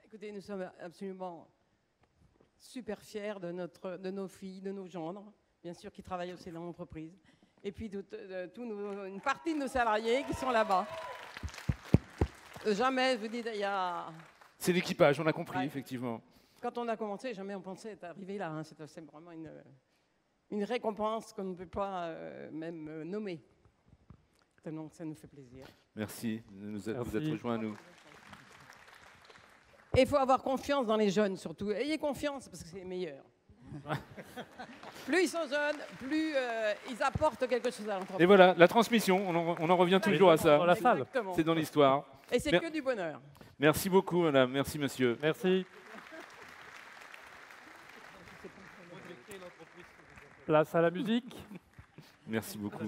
Écoutez, nous sommes absolument super fiers de nos filles, de nos gendres, bien sûr, qui travaillent aussi dans l'entreprise, et puis une partie de nos salariés qui sont là-bas. Jamais, je vous dis, il y a... C'est l'équipage, on a compris, effectivement. Quand on a commencé, jamais on pensait être arrivé là. Hein. C'est vraiment une récompense qu'on ne peut pas même nommer. Tellement que ça nous fait plaisir. Merci de vous être rejoints à nous. Et il faut avoir confiance dans les jeunes, surtout. Ayez confiance, parce que c'est les meilleurs. Plus ils sont jeunes, plus ils apportent quelque chose à l'entreprise. Et voilà, la transmission, on en revient toujours à ça. Dans la salle. C'est dans l'histoire. Et c'est que du bonheur. Merci beaucoup, madame. Merci, monsieur. Merci. Place à la musique. Merci beaucoup.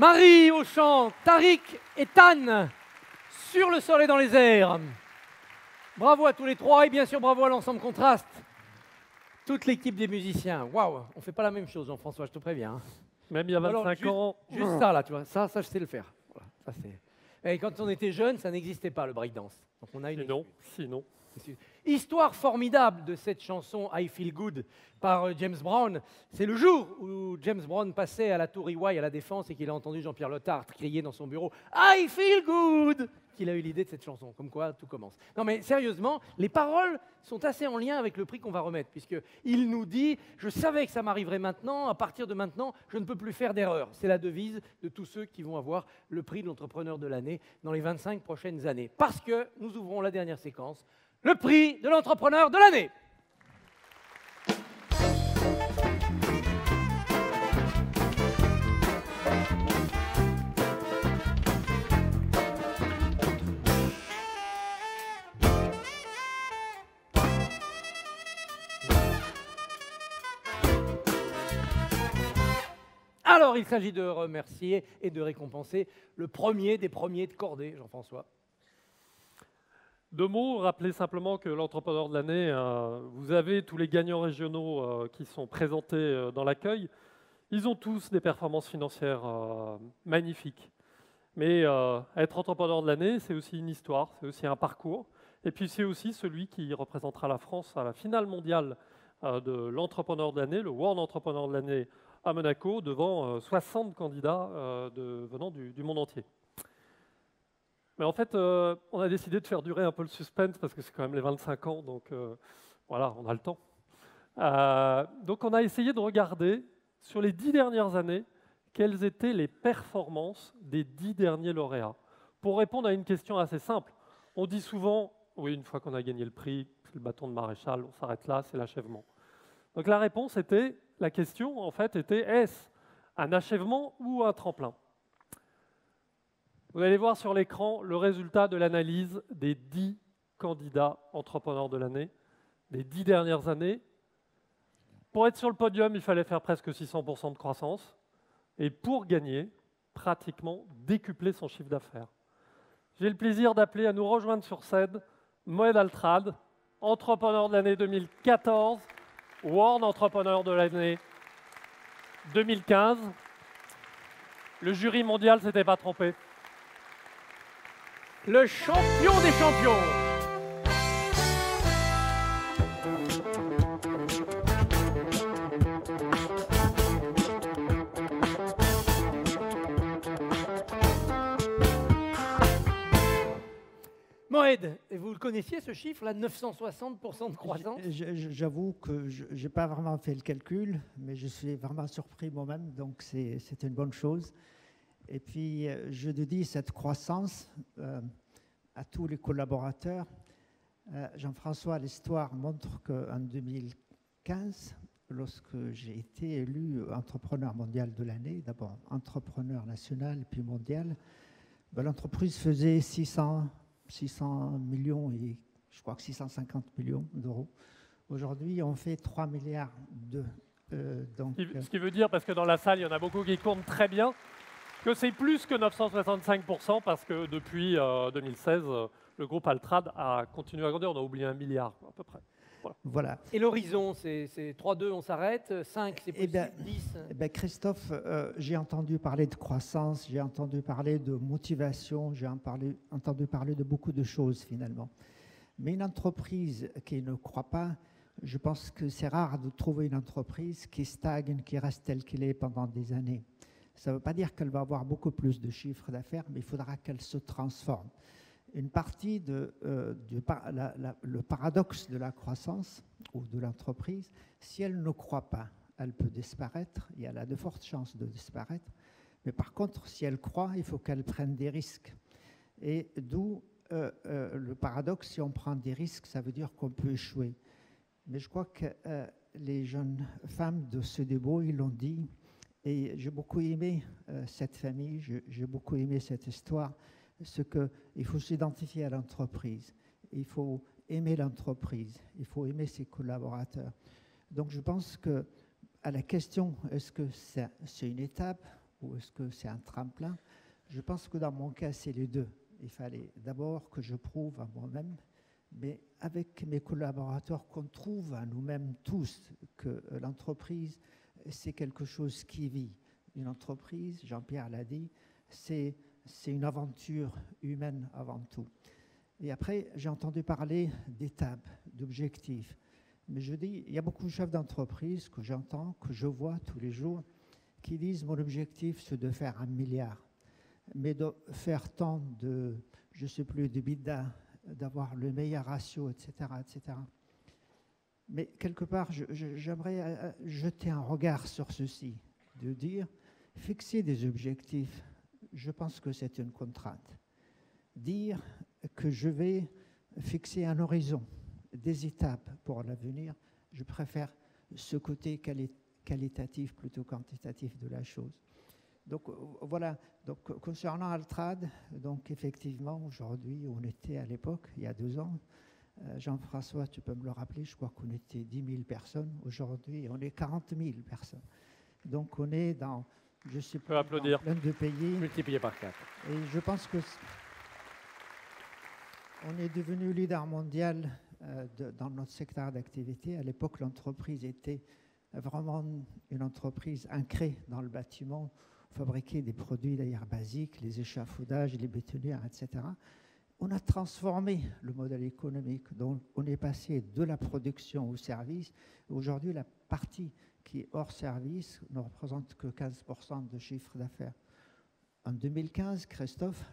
Marie au chant, Tariq et Tan sur le sol et dans les airs. Bravo à tous les trois et bien sûr bravo à l'ensemble Contraste. Toute l'équipe des musiciens. Waouh, on ne fait pas la même chose, Jean-François, je te préviens. Même il y a 25 ans. Juste ça, là, tu vois, ça je sais le faire. Voilà, ça, et quand on était jeune, ça n'existait pas, le breakdance. Donc on a une Sinon. Histoire formidable de cette chanson I Feel Good par James Brown. C'est le jour où James Brown passait à la Tour EY à la Défense et qu'il a entendu Jean-Pierre Letarte crier dans son bureau I Feel Good qu'il a eu l'idée de cette chanson. Comme quoi, tout commence. Non mais sérieusement, les paroles sont assez en lien avec le prix qu'on va remettre puisqu'il nous dit « Je savais que ça m'arriverait maintenant, à partir de maintenant, je ne peux plus faire d'erreur ». C'est la devise de tous ceux qui vont avoir le prix de l'entrepreneur de l'année dans les 25 prochaines années. Parce que nous ouvrons la dernière séquence. Le prix de l'entrepreneur de l'année. Alors, il s'agit de remercier et de récompenser le premier des premiers de cordée, Jean-François. 2 mots, rappelez simplement que l'entrepreneur de l'année, vous avez tous les gagnants régionaux qui sont présentés dans l'accueil. Ils ont tous des performances financières magnifiques. Mais être entrepreneur de l'année, c'est aussi une histoire, c'est aussi un parcours. Et puis c'est aussi celui qui représentera la France à la finale mondiale de l'entrepreneur de l'année, le World Entrepreneur de l'année à Monaco, devant 60 candidats venant du monde entier. Mais en fait, on a décidé de faire durer un peu le suspense parce que c'est quand même les 25 ans, donc voilà, on a le temps. Donc on a essayé de regarder sur les 10 dernières années quelles étaient les performances des 10 derniers lauréats. Pour répondre à une question assez simple, on dit souvent, oui, une fois qu'on a gagné le prix, c'est le bâton de maréchal, on s'arrête là, c'est l'achèvement. Donc la réponse était, la question en fait était, est-ce un achèvement ou un tremplin ? Vous allez voir sur l'écran le résultat de l'analyse des 10 candidats entrepreneurs de l'année, des 10 dernières années. Pour être sur le podium, il fallait faire presque 600% de croissance. Et pour gagner, pratiquement décupler son chiffre d'affaires. J'ai le plaisir d'appeler à nous rejoindre sur scène Moed Altrad, entrepreneur de l'année 2014, World Entrepreneur de l'année 2015. Le jury mondial ne s'était pas trompé. Le champion des champions. Moed, vous le connaissiez ce chiffre, là, 960% de croissance? J'avoue que je n'ai pas vraiment fait le calcul, mais je suis vraiment surpris moi-même, donc c'est une bonne chose. Et puis, je dis cette croissance à tous les collaborateurs. Jean-François, l'histoire montre qu'en 2015, lorsque j'ai été élu entrepreneur mondial de l'année, d'abord entrepreneur national puis mondial, l'entreprise faisait 600 millions et je crois que 650 millions d'euros. Aujourd'hui, on fait 3 milliards de... Ce qui veut dire, parce que dans la salle, il y en a beaucoup qui comptent très bien, que c'est plus que 965% parce que depuis 2016, le groupe Altrad a continué à grandir. On a oublié 1 milliard à peu près. Voilà. Et l'horizon, c'est 3-2, on s'arrête, 5, c'est possible, 10 Christophe, j'ai entendu parler de croissance, j'ai entendu parler de motivation, j'ai entendu parler de beaucoup de choses finalement. Mais une entreprise qui ne croit pas, je pense que c'est rare de trouver une entreprise qui stagne, qui reste telle qu'elle est pendant des années. Ça ne veut pas dire qu'elle va avoir beaucoup plus de chiffres d'affaires, mais il faudra qu'elle se transforme. Une partie le paradoxe de la croissance ou de l'entreprise, si elle ne croit pas, elle peut disparaître, et elle a de fortes chances de disparaître. Mais par contre, si elle croit, il faut qu'elle prenne des risques. Et d'où le paradoxe, si on prend des risques, ça veut dire qu'on peut échouer. Mais je crois que les jeunes femmes de Sodebo, ils l'ont dit, et j'ai beaucoup aimé cette famille, j'ai beaucoup aimé cette histoire, il faut s'identifier à l'entreprise, il faut aimer l'entreprise, il faut aimer ses collaborateurs. Donc je pense que à la question, est-ce que c'est une étape ou est-ce que c'est un tremplin? Je pense que dans mon cas, c'est les deux. Il fallait d'abord que je prouve à moi-même, mais avec mes collaborateurs, qu'on trouve à nous-mêmes tous que l'entreprise, c'est quelque chose qui vit. Une entreprise, Jean-Pierre l'a dit, c'est une aventure humaine avant tout. Et après, j'ai entendu parler d'étapes, d'objectifs. Mais je dis, il y a beaucoup de chefs d'entreprise que j'entends, que je vois tous les jours, qui disent, mon objectif, c'est de faire 1 milliard. Mais de faire tant de, je ne sais plus, de bida, d'avoir le meilleur ratio, etc., etc. Mais quelque part, j'aimerais jeter un regard sur ceci, de dire, fixer des objectifs, je pense que c'est une contrainte. Dire que je vais fixer un horizon, des étapes pour l'avenir, je préfère ce côté qualitatif plutôt quantitatif de la chose. Donc voilà, donc, concernant Altrad, donc effectivement aujourd'hui, on était à l'époque, il y a 2 ans, Jean-François, tu peux me le rappeler, je crois qu'on était 10 000 personnes, aujourd'hui on est 40 000 personnes. Donc on est dans, je sais pas, plein de pays. Multiplié par 4. Et je pense que on est devenu leader mondial dans notre secteur d'activité. À l'époque, l'entreprise était vraiment une entreprise ancrée dans le bâtiment, fabriquait des produits d'ailleurs basiques, les échafaudages, les bétonnières, etc. On a transformé le modèle économique, donc on est passé de la production au service. Aujourd'hui, la partie qui est hors service ne représente que 15% de chiffre d'affaires. En 2015, Christophe,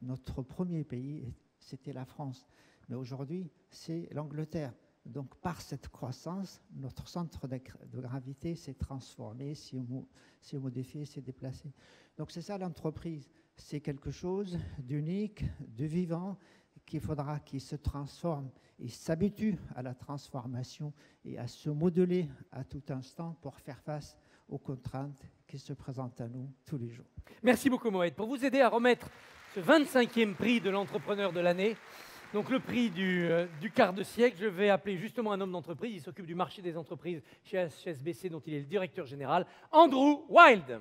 notre premier pays, c'était la France. Mais aujourd'hui, c'est l'Angleterre. Donc, par cette croissance, notre centre de gravité s'est transformé, s'est modifié, s'est déplacé. Donc, c'est ça l'entreprise. C'est quelque chose d'unique, de vivant, qu'il faudra qu'il se transforme et s'habitue à la transformation et à se modeler à tout instant pour faire face aux contraintes qui se présentent à nous tous les jours. Merci beaucoup, Mohamed. Pour vous aider à remettre ce 25e prix de l'entrepreneur de l'année, donc le prix du quart de siècle, je vais appeler justement un homme d'entreprise. Il s'occupe du marché des entreprises chez HSBC, dont il est le directeur général, Andrew Wild.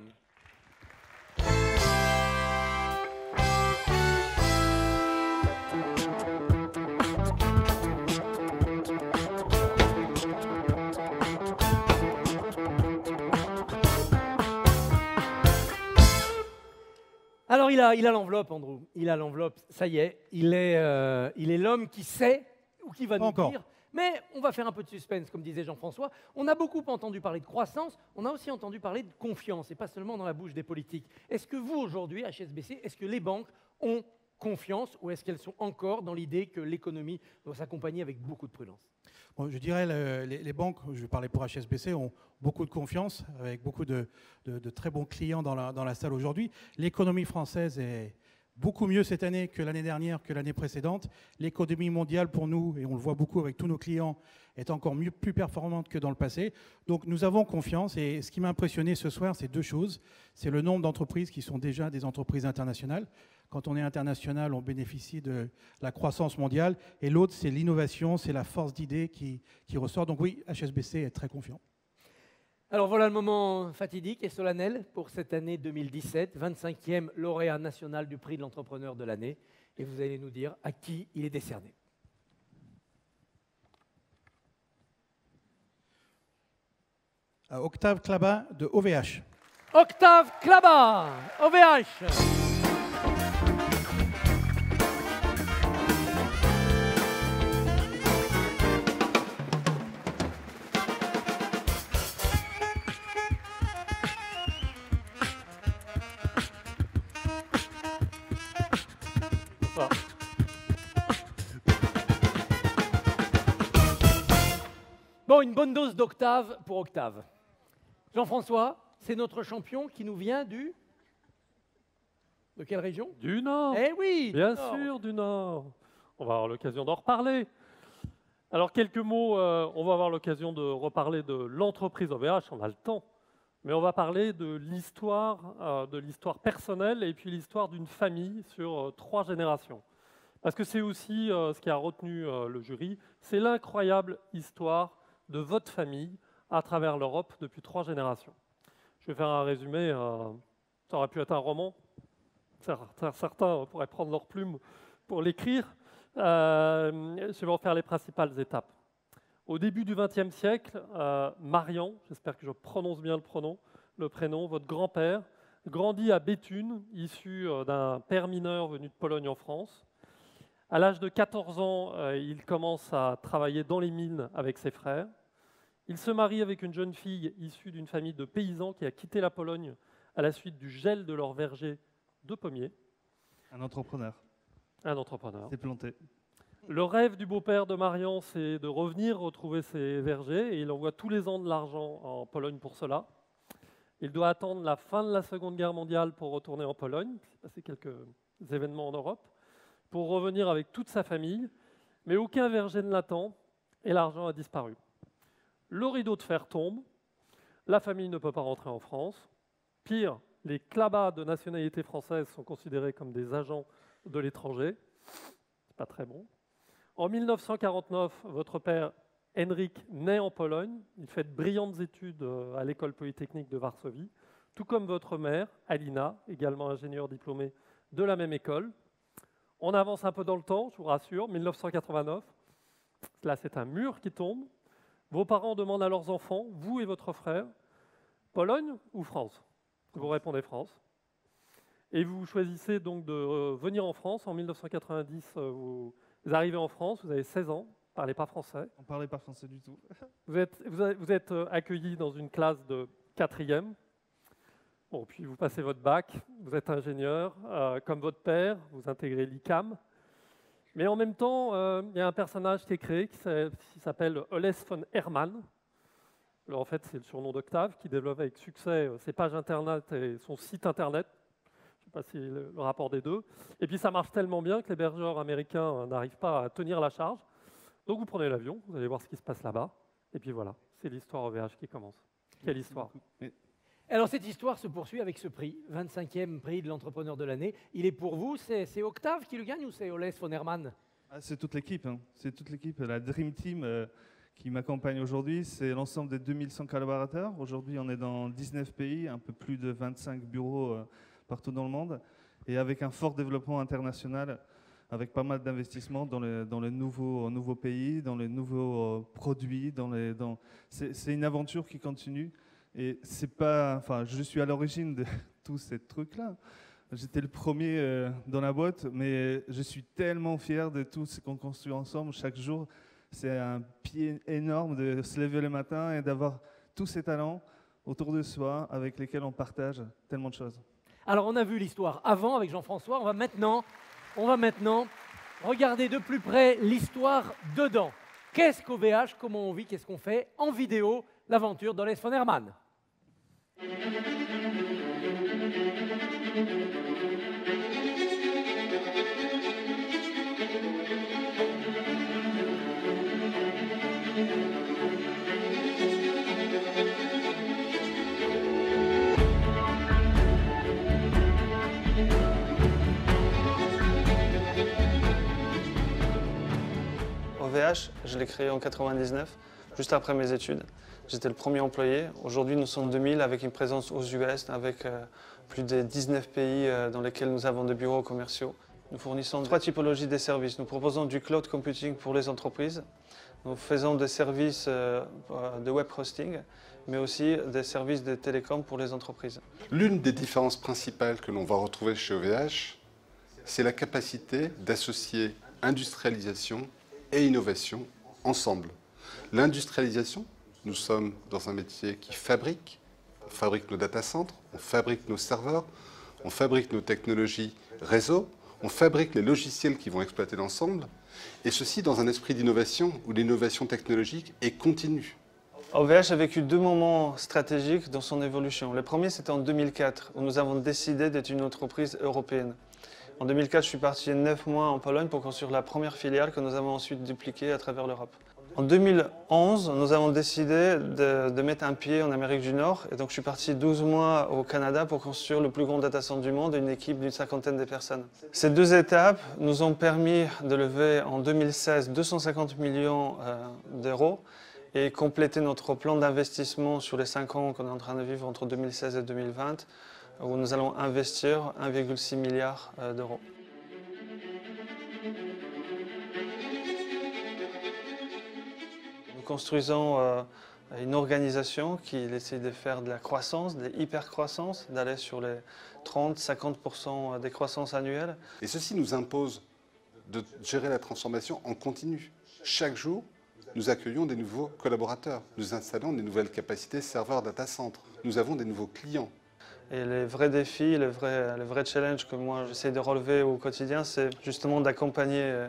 Alors, il a l'enveloppe, Andrew. Il a l'enveloppe, ça y est. Il est l'homme qui sait ou qui va nous dire. Mais on va faire un peu de suspense, comme disait Jean-François. On a beaucoup entendu parler de croissance. On a aussi entendu parler de confiance, et pas seulement dans la bouche des politiques. Est-ce que vous, aujourd'hui, HSBC, est-ce que les banques ont confiance ou est-ce qu'elles sont encore dans l'idée que l'économie doit s'accompagner avec beaucoup de prudence? Bon, je dirais les banques, je vais parler pour HSBC, ont beaucoup de confiance, avec beaucoup de très bons clients dans la salle aujourd'hui. L'économie française est beaucoup mieux cette année que l'année dernière, que l'année précédente. L'économie mondiale pour nous, et on le voit beaucoup avec tous nos clients, est encore plus performante que dans le passé. Donc nous avons confiance, et ce qui m'a impressionné ce soir, c'est 2 choses. C'est le nombre d'entreprises qui sont déjà des entreprises internationales. Quand on est international, on bénéficie de la croissance mondiale. Et l'autre, c'est l'innovation, c'est la force d'idées qui ressort. Donc oui, HSBC est très confiant. Alors voilà le moment fatidique et solennel pour cette année 2017, 25e lauréat national du prix de l'entrepreneur de l'année. Et vous allez nous dire à qui il est décerné. À Octave Klaba de OVH. Octave Klaba, OVH. Bon, une bonne dose d'Octave pour Octave. Jean-François, c'est notre champion qui nous vient du... De quelle région? Du Nord. Eh oui, bien sûr, du Nord. On va avoir l'occasion d'en reparler. Alors, quelques mots, on va avoir l'occasion de reparler de l'entreprise OVH, on a le temps. Mais on va parler de l'histoire personnelle et puis l'histoire d'une famille sur 3 générations. Parce que c'est aussi ce qui a retenu le jury, c'est l'incroyable histoire de votre famille à travers l'Europe depuis 3 générations. Je vais faire un résumé Ça aurait pu être un roman. Certains pourraient prendre leur plume pour l'écrire. Je vais en faire les principales étapes. Au début du XXe siècle, Marian, j'espère que je prononce bien le prénom, votre grand-père, grandit à Béthune, issu d'un père mineur venu de Pologne en France. À l'âge de 14 ans, il commence à travailler dans les mines avec ses frères. Il se marie avec une jeune fille issue d'une famille de paysans qui a quitté la Pologne à la suite du gel de leur verger de pommiers. Un entrepreneur. Un entrepreneur. C'est planté. Le rêve du beau-père de Marian, c'est de revenir retrouver ses vergers, et il envoie tous les ans de l'argent en Pologne pour cela. Il doit attendre la fin de la Seconde Guerre mondiale pour retourner en Pologne. Il s'est passé quelques événements en Europe, pour revenir avec toute sa famille, mais aucun verger ne l'attend, et l'argent a disparu. Le rideau de fer tombe, la famille ne peut pas rentrer en France. Pire, les clabats de nationalité française sont considérés comme des agents de l'étranger. C'est pas très bon. En 1949, votre père, Henryk, naît en Pologne. Il fait de brillantes études à l'école polytechnique de Varsovie, tout comme votre mère, Alina, également ingénieure diplômée de la même école. On avance un peu dans le temps, je vous rassure, 1989. Là, c'est un mur qui tombe. Vos parents demandent à leurs enfants, vous et votre frère, Pologne ou France? Vous répondez France. Et vous choisissez donc de venir en France. En 1990, vous arrivez en France, vous avez 16 ans, vous ne parlez pas français. On ne parlait pas français du tout. Vous êtes accueilli dans une classe de 4e. Bon, puis vous passez votre bac, vous êtes ingénieur, comme votre père, vous intégrez l'ICAM. Mais en même temps, il y a un personnage qui est créé qui s'appelle Oles von Hermann. Alors, en fait, c'est le surnom d'Octave qui développe avec succès ses pages Internet et son site Internet. Je ne sais pas si le rapport des deux. Et puis ça marche tellement bien que les hébergeurs américains n'arrivent pas à tenir la charge. Donc vous prenez l'avion, vous allez voir ce qui se passe là-bas. Et puis voilà, c'est l'histoire OVH qui commence. Quelle histoire! Alors cette histoire se poursuit avec ce prix, 25e prix de l'entrepreneur de l'année. Il est pour vous, c'est Octave qui le gagne ou c'est Oles von Hermann? C'est toute l'équipe, hein. C'est toute l'équipe, la Dream Team qui m'accompagne aujourd'hui. C'est l'ensemble des 2100 collaborateurs. Aujourd'hui, on est dans 19 pays, un peu plus de 25 bureaux partout dans le monde, et avec un fort développement international, avec pas mal d'investissements dans les nouveaux pays, dans les nouveaux produits. C'est une aventure qui continue. Et c'est pas, enfin, je suis à l'origine de tous ces trucs-là. J'étais le premier dans la boîte, mais je suis tellement fier de tout ce qu'on construit ensemble chaque jour. C'est un pied énorme de se lever le matin et d'avoir tous ces talents autour de soi avec lesquels on partage tellement de choses. Alors on a vu l'histoire avant avec Jean-François, on va maintenant regarder de plus près l'histoire dedans. Qu'est-ce qu'OVH, comment on vit, qu'est-ce qu'on fait en vidéo, l'aventure d'Oles von Hermann. OVH, je l'ai créé en 1999, juste après mes études. J'étais le premier employé. Aujourd'hui, nous sommes 2000 avec une présence aux US, avec plus de 19 pays dans lesquels nous avons des bureaux commerciaux. Nous fournissons 3 typologies de services. Nous proposons du cloud computing pour les entreprises. Nous faisons des services de web hosting, mais aussi des services de télécom pour les entreprises. L'une des différences principales que l'on va retrouver chez OVH, c'est la capacité d'associer industrialisation et innovation ensemble. L'industrialisation, nous sommes dans un métier qui fabrique. On fabrique nos data centers, on fabrique nos serveurs, on fabrique nos technologies réseau, on fabrique les logiciels qui vont exploiter l'ensemble, et ceci dans un esprit d'innovation où l'innovation technologique est continue. OVH a vécu 2 moments stratégiques dans son évolution. Le premier, c'était en 2004, où nous avons décidé d'être une entreprise européenne. En 2004, je suis parti 9 mois en Pologne pour construire la première filiale que nous avons ensuite dupliquée à travers l'Europe. En 2011, nous avons décidé de mettre un pied en Amérique du Nord. Et donc, je suis parti 12 mois au Canada pour construire le plus grand data center du monde et une équipe d'une 50aine de personnes. Ces 2 étapes nous ont permis de lever en 2016 250 millions d'euros et compléter notre plan d'investissement sur les 5 ans qu'on est en train de vivre entre 2016 et 2020 où nous allons investir 1,6 milliard d'euros. Nous construisons une organisation qui essaie de faire de la croissance, de l'hypercroissance, d'aller sur les 30-50% des croissances annuelles. Et ceci nous impose de gérer la transformation en continu. Chaque jour, nous accueillons des nouveaux collaborateurs. Nous installons des nouvelles capacités serveurs data center. Nous avons des nouveaux clients. Et les vrais défis, le vrai challenge que moi j'essaie de relever au quotidien, c'est justement d'accompagner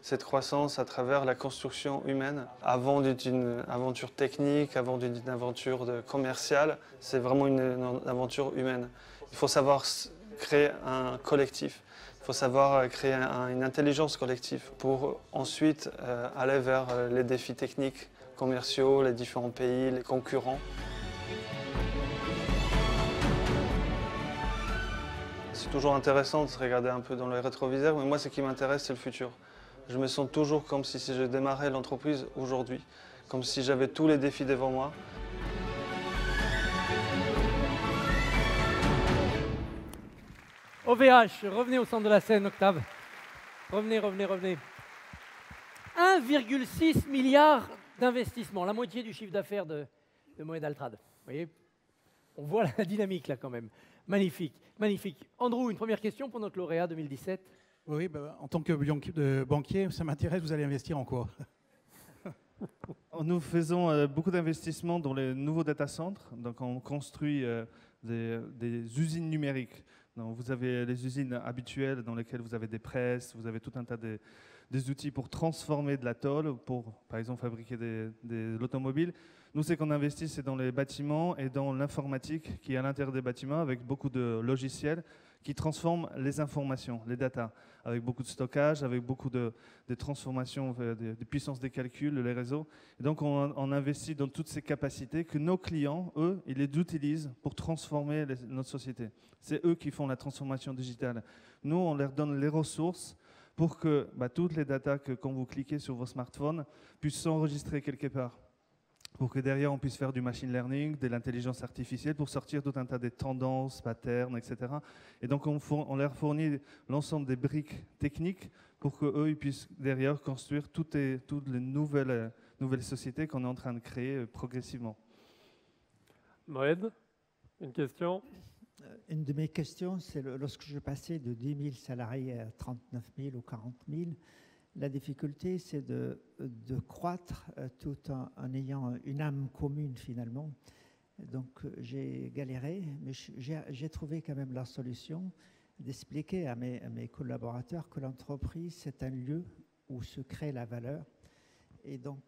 cette croissance à travers la construction humaine. Avant d'une aventure technique, avant d'une aventure commerciale, c'est vraiment une aventure humaine. Il faut savoir créer un collectif. Il faut savoir créer une intelligence collective pour ensuite aller vers les défis techniques, commerciaux, les différents pays, les concurrents. C'est toujours intéressant de se regarder un peu dans le rétroviseur, mais moi ce qui m'intéresse c'est le futur. Je me sens toujours comme si je démarrais l'entreprise aujourd'hui, comme si j'avais tous les défis devant moi. OVH, revenez au centre de la scène, Octave. Revenez. 1,6 milliard d'investissements, la moitié du chiffre d'affaires de Moed Altrad. Vous voyez, on voit la dynamique là quand même. Magnifique. Andrew, une première question pour notre lauréat 2017. Oui, en tant que banquier, ça m'intéresse, vous allez investir en quoi? Nous faisons beaucoup d'investissements dans les nouveaux data centers. Donc on construit des usines numériques. Donc vous avez les usines habituelles dans lesquelles vous avez des presses, vous avez tout un tas des outils pour transformer de la tôle, pour par exemple fabriquer de l'automobile. Nous, ce qu'on investit, c'est dans les bâtiments et dans l'informatique qui est à l'intérieur des bâtiments avec beaucoup de logiciels qui transforment les informations, les datas, avec beaucoup de stockage, avec beaucoup de transformation, de puissance des calculs, les réseaux. Et donc, on investit dans toutes ces capacités que nos clients, eux, ils les utilisent pour transformer notre société. C'est eux qui font la transformation digitale. Nous, on leur donne les ressources pour que toutes les datas que quand vous cliquez sur vos smartphones puissent s'enregistrer quelque part. Pour que derrière, on puisse faire du machine learning, de l'intelligence artificielle, pour sortir tout un tas de tendances, patterns, etc. Et donc, on leur fournit l'ensemble des briques techniques pour qu'eux, ils puissent derrière construire toutes les nouvelles sociétés qu'on est en train de créer progressivement. Moed, une question? Une de mes questions, c'est lorsque je passais de 10 000 salariés à 39 000 ou 40 000, la difficulté, c'est de croître tout en ayant une âme commune finalement. Donc j'ai galéré, mais j'ai trouvé quand même la solution d'expliquer à mes collaborateurs que l'entreprise, c'est un lieu où se crée la valeur. Et donc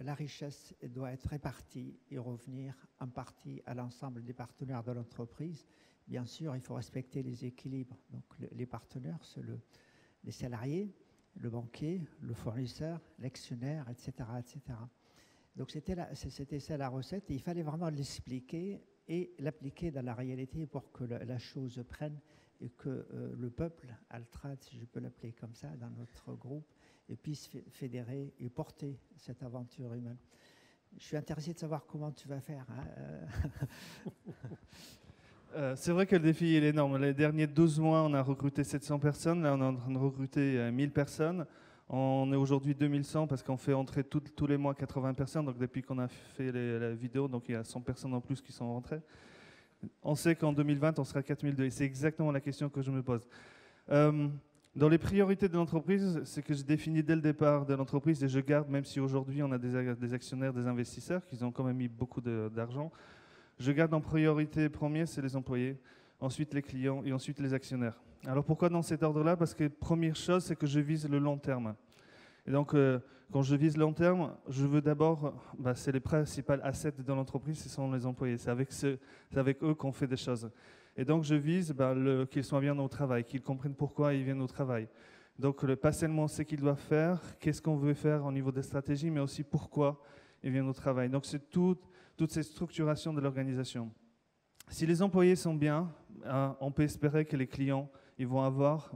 la richesse doit être répartie et revenir en partie à l'ensemble des partenaires de l'entreprise. Bien sûr, il faut respecter les équilibres. Donc les partenaires, c'est les salariés, le banquier, le fournisseur, l'actionnaire, etc., etc. Donc c'était ça la recette. Et il fallait vraiment l'expliquer et l'appliquer dans la réalité pour que la chose prenne et que le peuple, Altrad, si je peux l'appeler comme ça, dans notre groupe, et puisse fédérer et porter cette aventure humaine. Je suis intéressé de savoir comment tu vas faire. C'est vrai que le défi est énorme. Les derniers 12 mois, on a recruté 700 personnes. Là, on est en train de recruter 1000 personnes. On est aujourd'hui 2100 parce qu'on fait entrer tous les mois 80 personnes. Donc depuis qu'on a fait la vidéo, donc il y a 100 personnes en plus qui sont rentrées. On sait qu'en 2020, on sera 4002. Et c'est exactement la question que je me pose. Dans les priorités de l'entreprise, c'est que je définis dès le départ de l'entreprise et je garde, même si aujourd'hui on a des actionnaires, des investisseurs qui ont quand même mis beaucoup d'argent, je garde en priorité premier, c'est les employés, ensuite les clients et ensuite les actionnaires. Alors pourquoi dans cet ordre-là? Parce que première chose, c'est que je vise le long terme. Et donc quand je vise long terme, je veux d'abord, c'est les principales assets de l'entreprise, ce sont les employés. C'est avec eux qu'on fait des choses. Et donc je vise qu'ils soient bien au travail, qu'ils comprennent pourquoi ils viennent au travail. Donc pas seulement ce qu'ils doivent faire, qu'est-ce qu'on veut faire au niveau des stratégies, mais aussi pourquoi ils viennent au travail. Donc c'est toute cette structuration de l'organisation. Si les employés sont bien, on peut espérer que les clients ils vont avoir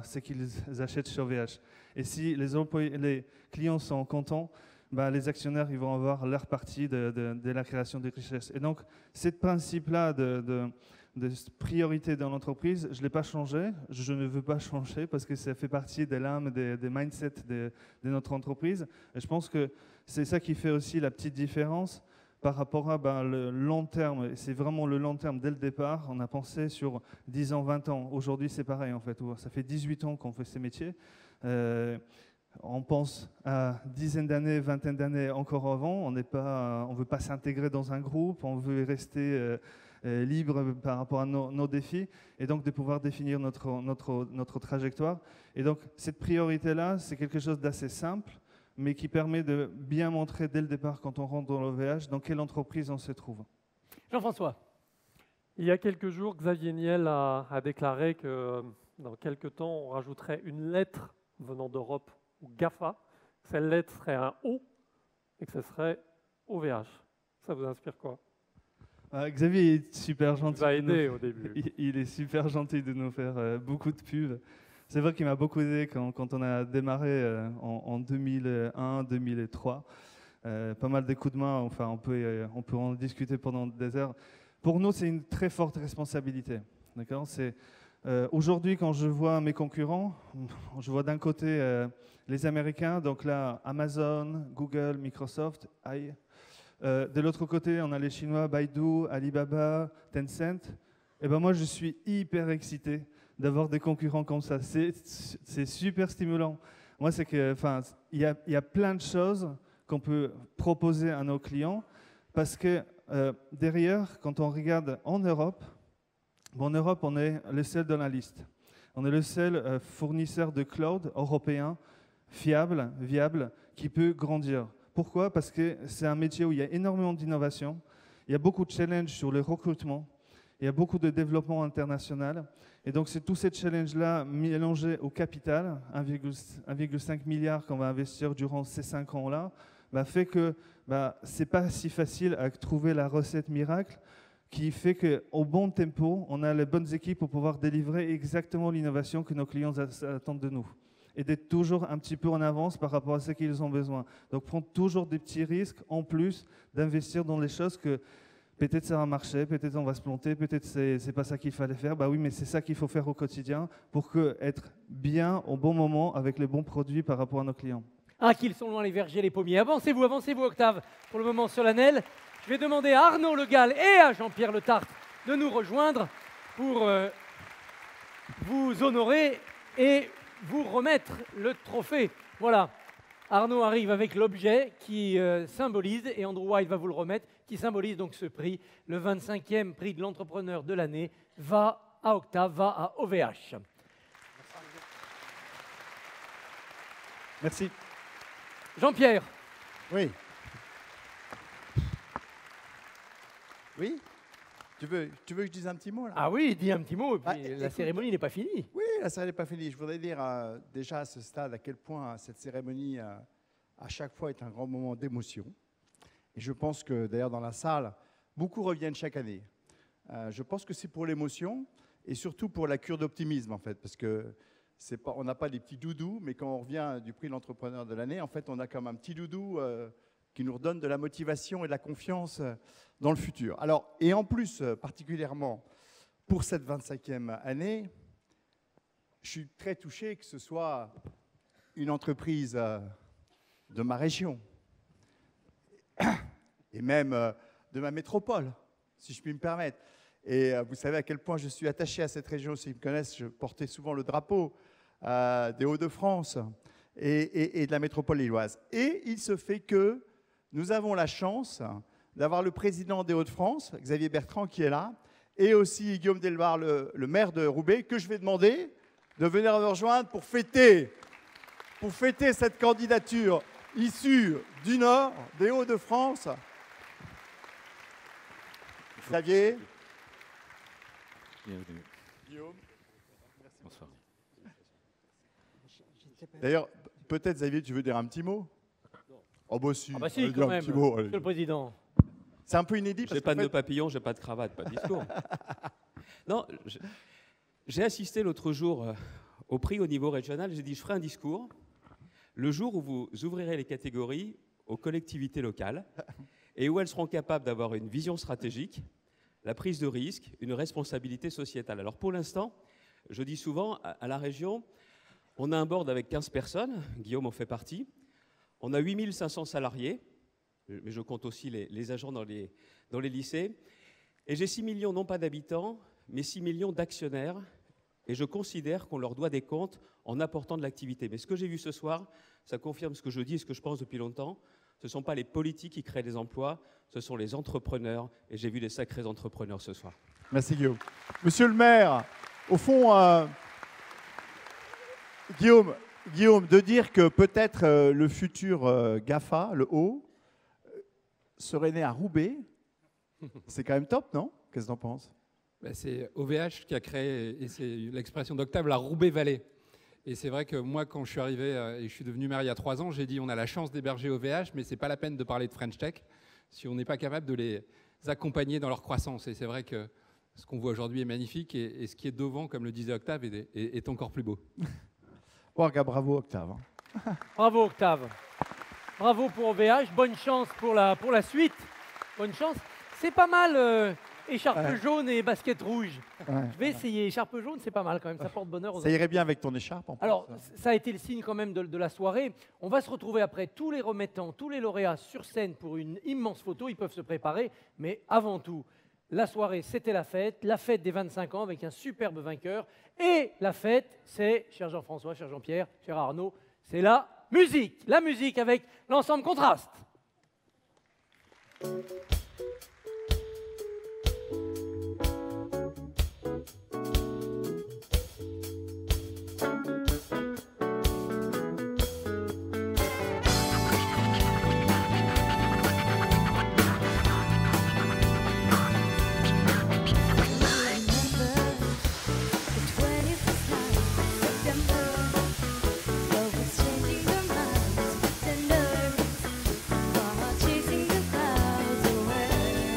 ce qu'ils achètent chez OVH. Et si les clients sont contents, les actionnaires ils vont avoir leur partie de la création de richesses. Et donc, ce principe-là de priorité dans l'entreprise, je ne l'ai pas changé. Je ne veux pas changer parce que ça fait partie des l'âme, des mindsets de notre entreprise. Et je pense que c'est ça qui fait aussi la petite différence par rapport à le long terme. C'est vraiment le long terme dès le départ. On a pensé sur 10 ans, 20 ans. Aujourd'hui, c'est pareil en fait. Ça fait 18 ans qu'on fait ces métiers. On pense à dizaines d'années, vingtaine d'années encore avant. On ne veut pas s'intégrer dans un groupe. On veut rester libre par rapport à nos défis et donc de pouvoir définir notre trajectoire. Et donc cette priorité-là, c'est quelque chose d'assez simple, mais qui permet de bien montrer dès le départ, quand on rentre dans l'OVH, dans quelle entreprise on se trouve. Jean-François. Il y a quelques jours, Xavier Niel a déclaré que dans quelques temps, on rajouterait une lettre venant d'Europe ou GAFA. Cette lettre serait un O et que ce serait OVH. Ça vous inspire quoi? Xavier est super gentil. Il va aider au début. Il est super gentil de nous faire beaucoup de pubs. C'est vrai qu'il m'a beaucoup aidé quand on a démarré en 2001, 2003. Pas mal de coups de main, enfin on peut en discuter pendant des heures. Pour nous, c'est une très forte responsabilité. D'accord ? Aujourd'hui, quand je vois mes concurrents, je vois d'un côté les Américains, donc là Amazon, Google, Microsoft, de l'autre côté, on a les Chinois, Baidu, Alibaba, Tencent. Et ben moi, je suis hyper excité d'avoir des concurrents comme ça. C'est super stimulant. Moi, c'est que, il y a plein de choses qu'on peut proposer à nos clients parce que derrière, quand on regarde en Europe, on est le seul dans la liste. On est le seul fournisseur de cloud européen fiable, viable, qui peut grandir. Pourquoi? Parce que c'est un métier où il y a énormément d'innovation, il y a beaucoup de challenges sur le recrutement, il y a beaucoup de développement international. Et donc, c'est tous ces challenges-là mélangés au capital, 1,5 milliard qu'on va investir durant ces 5 ans-là, fait que ce n'est pas si facile à trouver la recette miracle qui fait qu'au bon tempo, on a les bonnes équipes pour pouvoir délivrer exactement l'innovation que nos clients attendent de nous. Et d'être toujours un petit peu en avance par rapport à ce qu'ils ont besoin. Donc, prendre toujours des petits risques en plus d'investir dans les choses que peut-être ça va marcher, peut-être on va se planter, peut-être c'est pas ça qu'il fallait faire. Oui, mais c'est ça qu'il faut faire au quotidien pour être bien au bon moment avec les bons produits par rapport à nos clients. Ah, qu'ils sont loin les vergers, les pommiers. Avancez-vous, Octave, pour le moment solennel. Je vais demander à Arnaud Le Gall et à Jean-Pierre Le Tartre de nous rejoindre pour vous honorer et vous remettre le trophée. Voilà, Arnaud arrive avec l'objet qui symbolise, et Andrew White va vous le remettre, qui symbolise donc ce prix. Le 25e prix de l'entrepreneur de l'année va à Octave, va à OVH. Merci. Jean-Pierre. Oui. Oui? Tu veux que je dise un petit mot là? Ah oui, dis un petit mot, et puis la cérémonie n'est pas finie. Oui, la cérémonie n'est pas finie. Je voudrais dire déjà à ce stade à quel point cette cérémonie à chaque fois est un grand moment d'émotion. Et je pense que d'ailleurs dans la salle, beaucoup reviennent chaque année. Je pense que c'est pour l'émotion et surtout pour la cure d'optimisme en fait, parce que on n'a pas des petits doudous, mais quand on revient du prix de l'entrepreneur de l'année, en fait on a comme un petit doudou qui nous redonne de la motivation et de la confiance dans le futur. Alors, et en plus, particulièrement pour cette 25e année, je suis très touché que ce soit une entreprise de ma région et même de ma métropole, si je puis me permettre. Et vous savez à quel point je suis attaché à cette région. Ceux qui me connaissent, je portais souvent le drapeau des Hauts-de-France et de la métropole lilloise. Et il se fait que nous avons la chance d'avoir le président des Hauts-de-France, Xavier Bertrand, qui est là, et aussi Guillaume Delbar, le maire de Roubaix, que je vais demander de venir nous rejoindre pour fêter cette candidature issue du Nord, des Hauts-de-France. Xavier. Bienvenue. Guillaume. Bonsoir. D'ailleurs, peut-être, Xavier, tu veux dire un petit mot? Oh, bah si, si quand même, mot, Monsieur le Président. C'est un peu inédit. J'ai pas de nœud papillon, j'ai pas de cravate, pas de discours. Non, j'ai assisté l'autre jour au prix au niveau régional. J'ai dit, je ferai un discours le jour où vous ouvrirez les catégories aux collectivités locales et où elles seront capables d'avoir une vision stratégique. la prise de risque, une responsabilité sociétale. Alors pour l'instant, je dis souvent, à la région, on a un board avec 15 personnes, Guillaume en fait partie, on a 8500 salariés, mais je compte aussi les agents dans les lycées, et j'ai 6 millions, non pas d'habitants, mais 6 millions d'actionnaires, et je considère qu'on leur doit des comptes en apportant de l'activité. Mais ce que j'ai vu ce soir, ça confirme ce que je dis et ce que je pense depuis longtemps. Ce ne sont pas les politiques qui créent des emplois, ce sont les entrepreneurs, et j'ai vu des sacrés entrepreneurs ce soir. Merci Guillaume. Monsieur le maire, au fond, Guillaume, de dire que peut-être le futur GAFA, le haut, serait né à Roubaix, c'est quand même top, non? Qu'est-ce que tu en penses? C'est OVH qui a créé, et c'est l'expression d'Octave, la Roubaix Vallée. Et c'est vrai que moi, quand je suis arrivé et je suis devenu maire il y a 3 ans, j'ai dit on a la chance d'héberger OVH, mais ce n'est pas la peine de parler de French Tech si on n'est pas capable de les accompagner dans leur croissance. Et c'est vrai que ce qu'on voit aujourd'hui est magnifique et ce qui est devant, comme le disait Octave, est encore plus beau. Bravo Octave. Bravo Octave. Bravo pour OVH. Bonne chance pour la suite. Bonne chance. C'est pas mal. Écharpe jaune et basket rouge. Je vais essayer. Écharpe jaune, c'est pas mal quand même. Ça porte bonheur aux Ça irait bien avec ton écharpe. En plus. Alors, ça a été le signe quand même de la soirée. On va se retrouver après tous les remettants, tous les lauréats sur scène pour une immense photo. Ils peuvent se préparer. Mais avant tout, la soirée, c'était la fête des 25 ans avec un superbe vainqueur. Et la fête, c'est, cher Jean-François, cher Jean-Pierre, cher Arnaud, c'est la musique. La musique avec l'ensemble Contraste. Chasing the clouds away.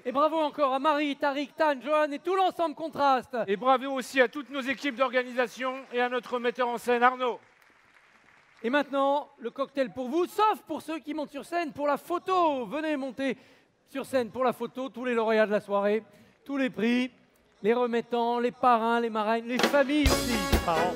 Et bravo encore à Marie, Tariq, Tan, Johan et tout l'ensemble Contraste. Et bravo aussi à toutes nos équipes d'organisation et à notre metteur en scène Arnaud. Et maintenant, le cocktail pour vous, sauf pour ceux qui montent sur scène pour la photo. Venez monter sur scène pour la photo, tous les lauréats de la soirée, tous les prix, les remettants, les parrains, les marraines, les familles aussi. Parents.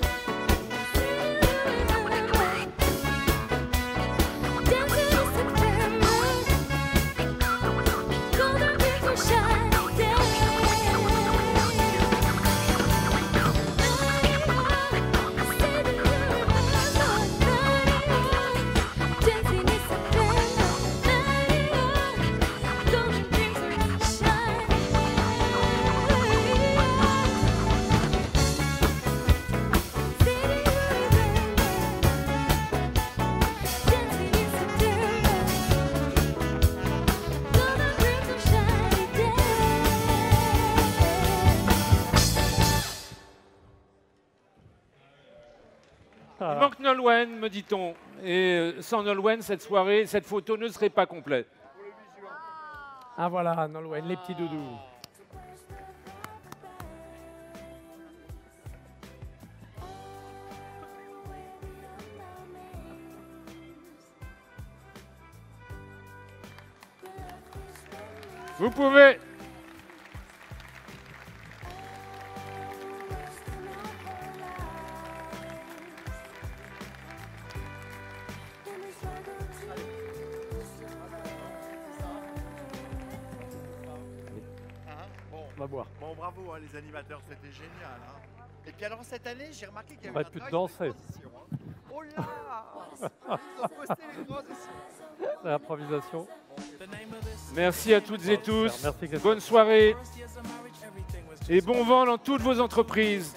Il manque Nolwenn, me dit-on. Et sans Nolwenn, cette soirée, cette photo ne serait pas complète. Ah voilà, Nolwenn, les petits doudous. Vous pouvez... On va boire. Bon, bravo hein, les animateurs, c'était génial. Hein. Et puis alors cette année, j'ai remarqué qu'il y On avait va un plus travail danser. de transition, hein. Oh là ils ont posté les transitions. L'improvisation. Merci à toutes et tous. Merci, bonne soirée. Et bon vent dans toutes vos entreprises.